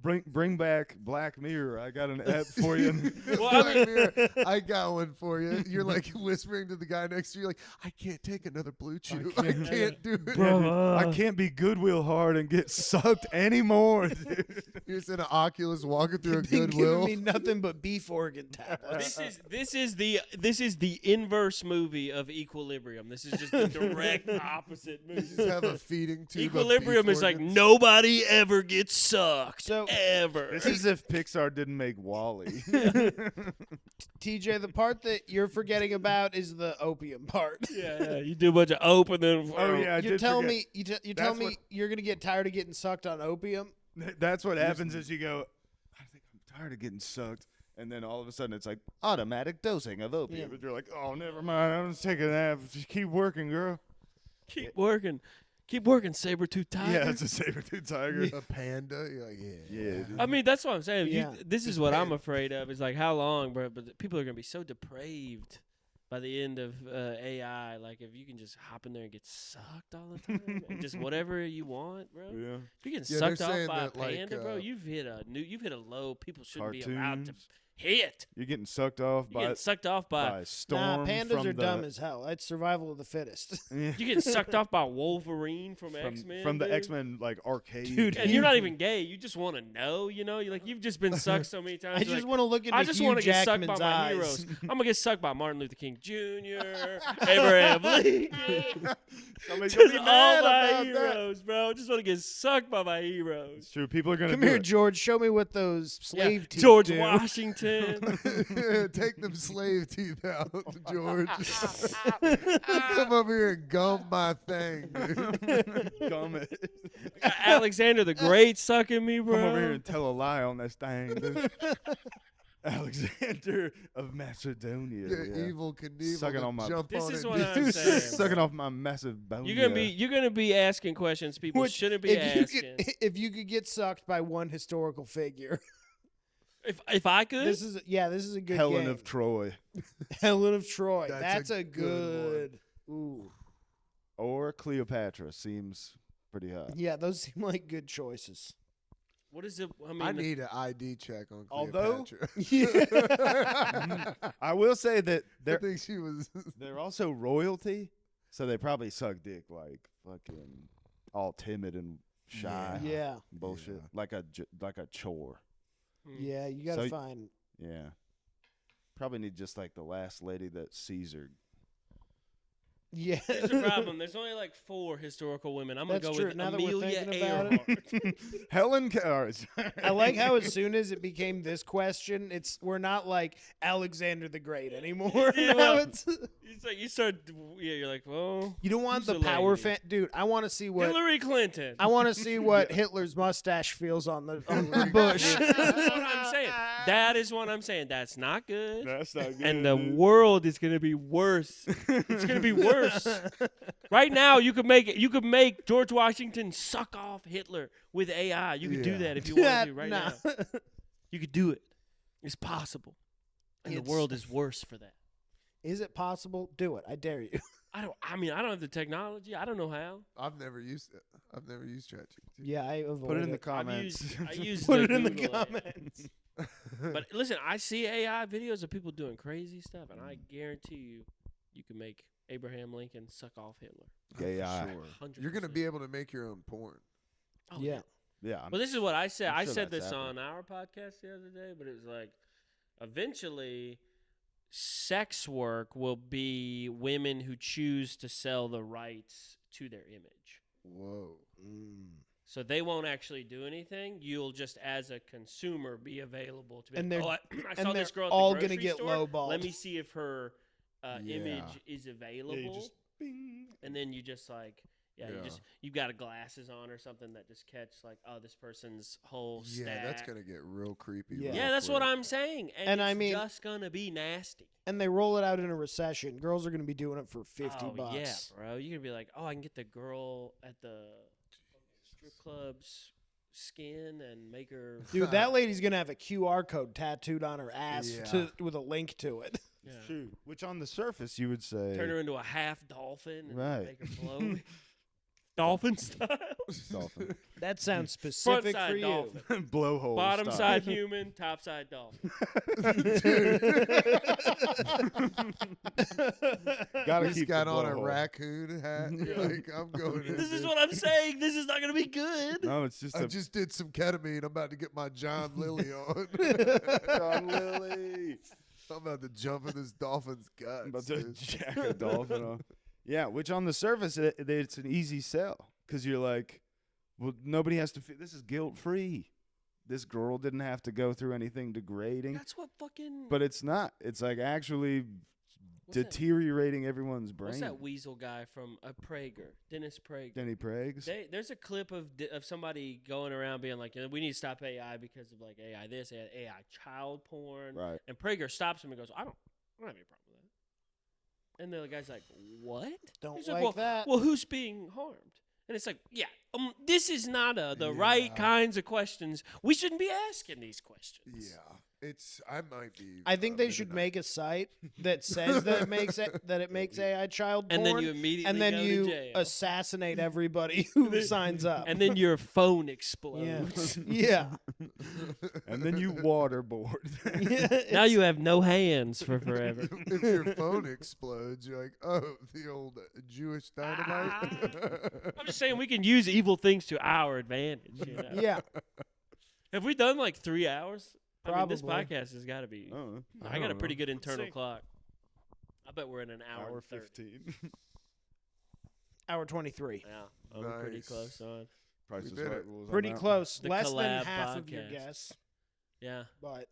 bring back Black Mirror. I got an app for you. Well, I mean, Here, I got one for you. You're like whispering to the guy next to you, like, I can't take another blue chew. I can't do it. I can't be Goodwill hard and get sucked anymore. Dude. You're just in an Oculus walking through a Been Goodwill. giving me nothing but beef organ tablets. this is the inverse movie of Equilibrium. This is just the direct opposite movie. Just have a feeding tube. Equilibrium of is like organs. nobody ever gets sucked. So- ever. This is if Pixar didn't make Wall-E. TJ, the part that you're forgetting about is the opium part. yeah, you do a bunch of open then. Oh yeah, I You're did telling forget. me you're That's telling me what- you're gonna get tired of getting sucked on opium? That's what happens is you go, I think I'm tired of getting sucked. And then all of a sudden it's like automatic dosing of opium. Yeah. But you're like, oh, never mind. I'm just taking a nap. Just keep working, girl. Keep working, saber-tooth tiger. Yeah, it's a saber-tooth tiger. A panda. You're like, yeah. Yeah, dude. I mean, that's what I'm saying. Yeah. This is what I'm afraid of. Is like how long, bro. But people are gonna be so depraved by the end of AI. Like if you can just hop in there and get sucked all the time, and just whatever you want, bro. Yeah. If you're getting Yeah, sucked they're off saying by a that, like, panda, bro, you've hit a low people shouldn't be allowed to Cartoons. hit. You're getting sucked off You're by getting sucked off by by Storm. Nah, pandas from are the, dumb as hell. It's survival of the fittest. Yeah. you getting sucked off by Wolverine from X-Men. from the dude. X-Men like arcade. Dude, And you're not even gay. You just want to know, you know. You're like you've just been sucked so many times. I you're just like, want to look into I just Hugh want to get sucked Jackman's by my eyes. heroes. I'm gonna get sucked by Martin Luther King Jr., Abraham Lincoln, Somebody's just gonna be all mad my about that. heroes, bro. I just want to get sucked by my heroes. It's true. People are gonna Come do here, it. George. Show me what those slave Yeah. teeth George do. Washington. Take them slave teeth out, George. Come over here and gum my thing, dude. Gum it. Got Alexander the Great sucking me, bro. Come over here and tell a lie on this thing. dude. Alexander of Macedonia. Yeah, yeah. Evil Knievel Sucking to on my- jump This on is it. what dude. I'm saying. Sucking off my massive bone. You're gonna be asking questions people Which, shouldn't be if asking. if you could get sucked by one historical figure, If I could, this is a good Helen game. of Troy Helen of Troy. That's That's a a good good. Ooh, or Cleopatra seems pretty hot. yeah, those seem like good choices. what is it? I mean, I need an ID check on Although- Cleopatra. I will say that I they're think she was. they're also royalty, so they probably suck dick like fucking all timid and shy. Yeah, Bullshit. Yeah. Like a chore. yeah, you gotta So- find. Yeah. Probably need just like the last lady that Caesar. Yeah, Here's the problem. There's only like 4 historical women. I'm gonna That's go true. with Now that we're Amelia thinking about Earhart. Helen. I like how as soon as it became this question, we're not like Alexander the Great anymore. Yeah, Now well, it's It's like you start. Yeah, you're like, well, you don't want who's the the power lady? fan, dude. I want to see what Hillary Clinton. I want to see what Hitler's mustache feels on the bush. That's what I'm saying. That is what I'm saying. That's not good. That's not good. And the world is gonna be worse. It's gonna be worse. Right now, you could make George Washington suck off Hitler with AI. You could do Yeah. that if you want Yeah, to right nah. now. You could do it. It's possible. And the It's- world is worse for that. Is it possible? Do it. I dare you. I don't have the technology. I don't know how. I've never used it. I've never used ChatGPT. Yeah, I avoid Put it in the it. comments. I use Put the it in the Google app. comments. But listen, I see AI videos of people doing crazy stuff, and I guarantee you can make Abraham Lincoln suck off Hitler. Gay eye. Sure. 100%. You're gonna be able to make your own porn. Oh, Yeah. Yeah. Well, this is what I said. I'm I sure said that's this happening. on our podcast the other day, but it was like, eventually, sex work will be women who choose to sell the rights to their image. Whoa. So they won't actually do anything. You'll just, as a consumer, be available to be And like, they're- I and saw this they're girl at all the gonna grocery get store. lowballed. Let me see if her Yeah. image is available. Yeah, you just bing. And then you just like, Yeah. you've got a glasses on or something that just catch like, oh, this person's whole stack. Yeah, that's gonna get real creepy. Yeah. real Yeah, that's what quick. I'm saying. And it's I mean- just gonna be nasty. And they roll it out in a recession. Girls are going to be doing it for $50. Yeah, bro. You're gonna be like, oh, I can get the girl at the strip club's skin and make her. Dude, that lady's gonna have a QR code tattooed on her ass Yeah. with a link to it. Yeah. True. Which on the surface you would say. Turn her into a half dolphin and Right. make her float. Dolphin style. Dolphin. That sounds Front specific side for you. dolphin. Blowhole. Bottom style. side human, top side dolphin. Gotta He's keep got the on a blowhole. raccoon hat. Like, I'm going in. This is dude. what I'm saying. This is not going to be good. No, it's just I a just did some ketamine. I'm about to get my John Lilly on. John Lilly. I'm about to jump in this dolphin's guts. I'm about to dude. jack a dolphin off. Yeah, which on the surface it's an easy sell because you're like, well, nobody has to. This is guilt free. This girl didn't have to go through anything degrading. That's what fucking. But it's not. It's like actually what's that- deteriorating everyone's brain. What's that weasel guy from Prager? Dennis Prager. Denny Prags. There's a clip of somebody going around being like, we need to stop AI because of like AI this, AI child porn. Right. And Prager stops him and goes, I don't have any problem with that. And the guy's like, what? Don't He's like well, that. Well, who's being harmed? And it's like, yeah, this is not the right kinds of questions. We shouldn't be asking these questions. Yeah, I might be. I think they should make a site that says that it makes AI child porn, And then you immediately and then go you to jail. assassinate everybody who signs up. And then your phone yeah, explodes. yeah. And then you waterboard. Now you have no hands for forever. If your phone explodes, you're like, oh, the old Jewish dynamite. I'm just saying we can use evil things to our advantage. You know? Yeah, Have we done like 3 hours? I mean, this Probably. podcast has got to be. Oh, I got a pretty good internal see. clock. I bet we're in an hour, Hour and 30. 15. hour 23. Yeah, I'm pretty Nice. close on. Price We is did Right it. rules on Pretty that close, The less than collab half of your podcast. guess, Yeah, but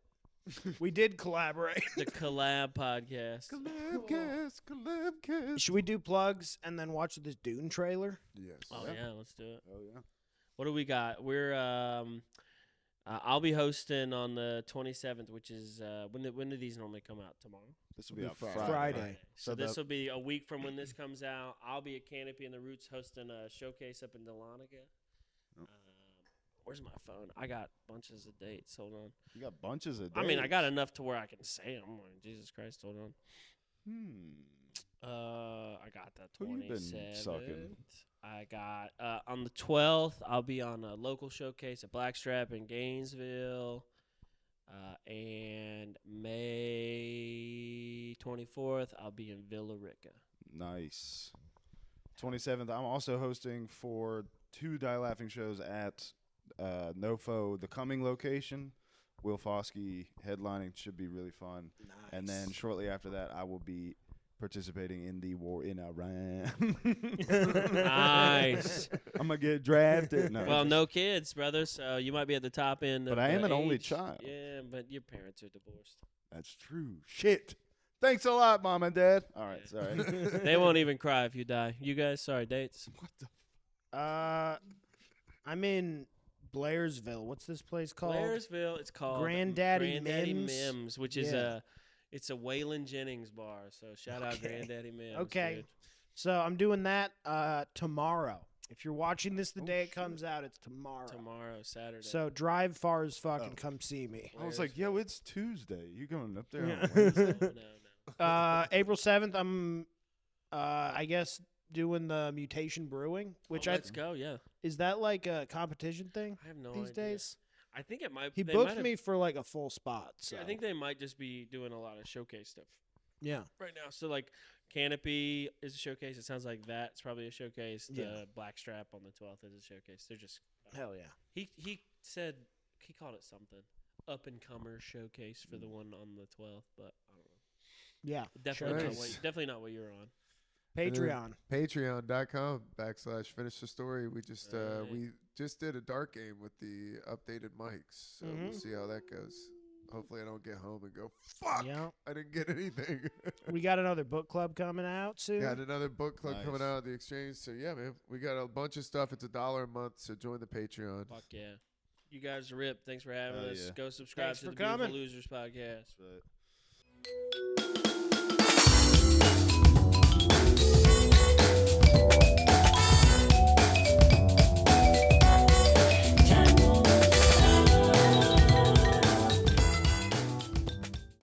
we did collaborate. the collab podcast. Collab cast. Should we do plugs and then watch this Dune trailer? Yes. Oh yeah, let's do it. one. Oh yeah. What do we got? We're I'll be hosting on the 27th, which is when do these normally come out? Tomorrow. This will be a Friday. Friday. So So this the- will be a week from when this comes out. I'll be at Canopy and the Roots hosting a showcase up in Dahlonega. Oh. Where's my phone? I got bunches of dates. Hold on. You got bunches of. I mean, I dates. got enough to where I can say them. Jesus Christ, hold on. I got the Who you been 27th. sucking? I got on the 12th. I'll be on a local showcase at Blackstrap in Gainesville, and May 24th I'll be in Villa Rica. Nice. 27th. I'm also hosting for 2 Die Laughing shows at NoFo, the coming location. Will Foskey headlining, should be really fun. And then shortly after that, I will be participating in the war in Iran. Nice. I'm gonna get drafted. No, Well, no kids, brother, so you might be at the top end. But of I am the an only age. child. Yeah, but your parents are divorced. That's true. Shit. Thanks a lot, Mom and Dad. All right, sorry. They won't even cry if you die. You guys, sorry, dates. What the? I'm in Blairsville. What's this place called? Blairsville, it's called Granddaddy Mims? Mims, which is Yeah. it's a Waylon Jennings bar. So shout out Okay. Granddaddy Mims. Okay. dude. So I'm doing that tomorrow. If you're watching this the day it comes out, it's tomorrow. Tomorrow, Saturday. So drive far as fuck and come see me. I was like, yo, it's Tuesday. You going up there? Yeah. On Wednesday? no. April 7th, I'm, I guess, doing the Mutation Brewing, which Let's go. Yeah, is that like a competition thing I have no these idea. days? I think it might. He they booked might have- me for like a full spot. So I think they might just be doing a lot of showcase stuff yeah. right now. So like Canopy is a showcase. It sounds like that's probably a showcase. The Yeah. Blackstrap on the 12th is a showcase. They're just Hell yeah. he said he called it something up and comer showcase for the one on the 12th, but I don't know. Yeah. Definitely Nice. definitely not what you're on. Patreon. Patreon.com/FinishTheStory. We just Right. we just did a dart game with the updated mics, so we'll Mhm. see how that goes. Hopefully, I don't get home and go, "Fuck, Yeah. I didn't get anything." We got another book club coming out soon. Got another book club coming Nice. out of the exchange. So yeah, man, we got a bunch of stuff. It's $1 a month. So join the Patreon. Fuck yeah. You guys are ripped. Thanks for having Hell us. yeah. Go subscribe Thanks to for the Beautiful coming. Losers podcast. But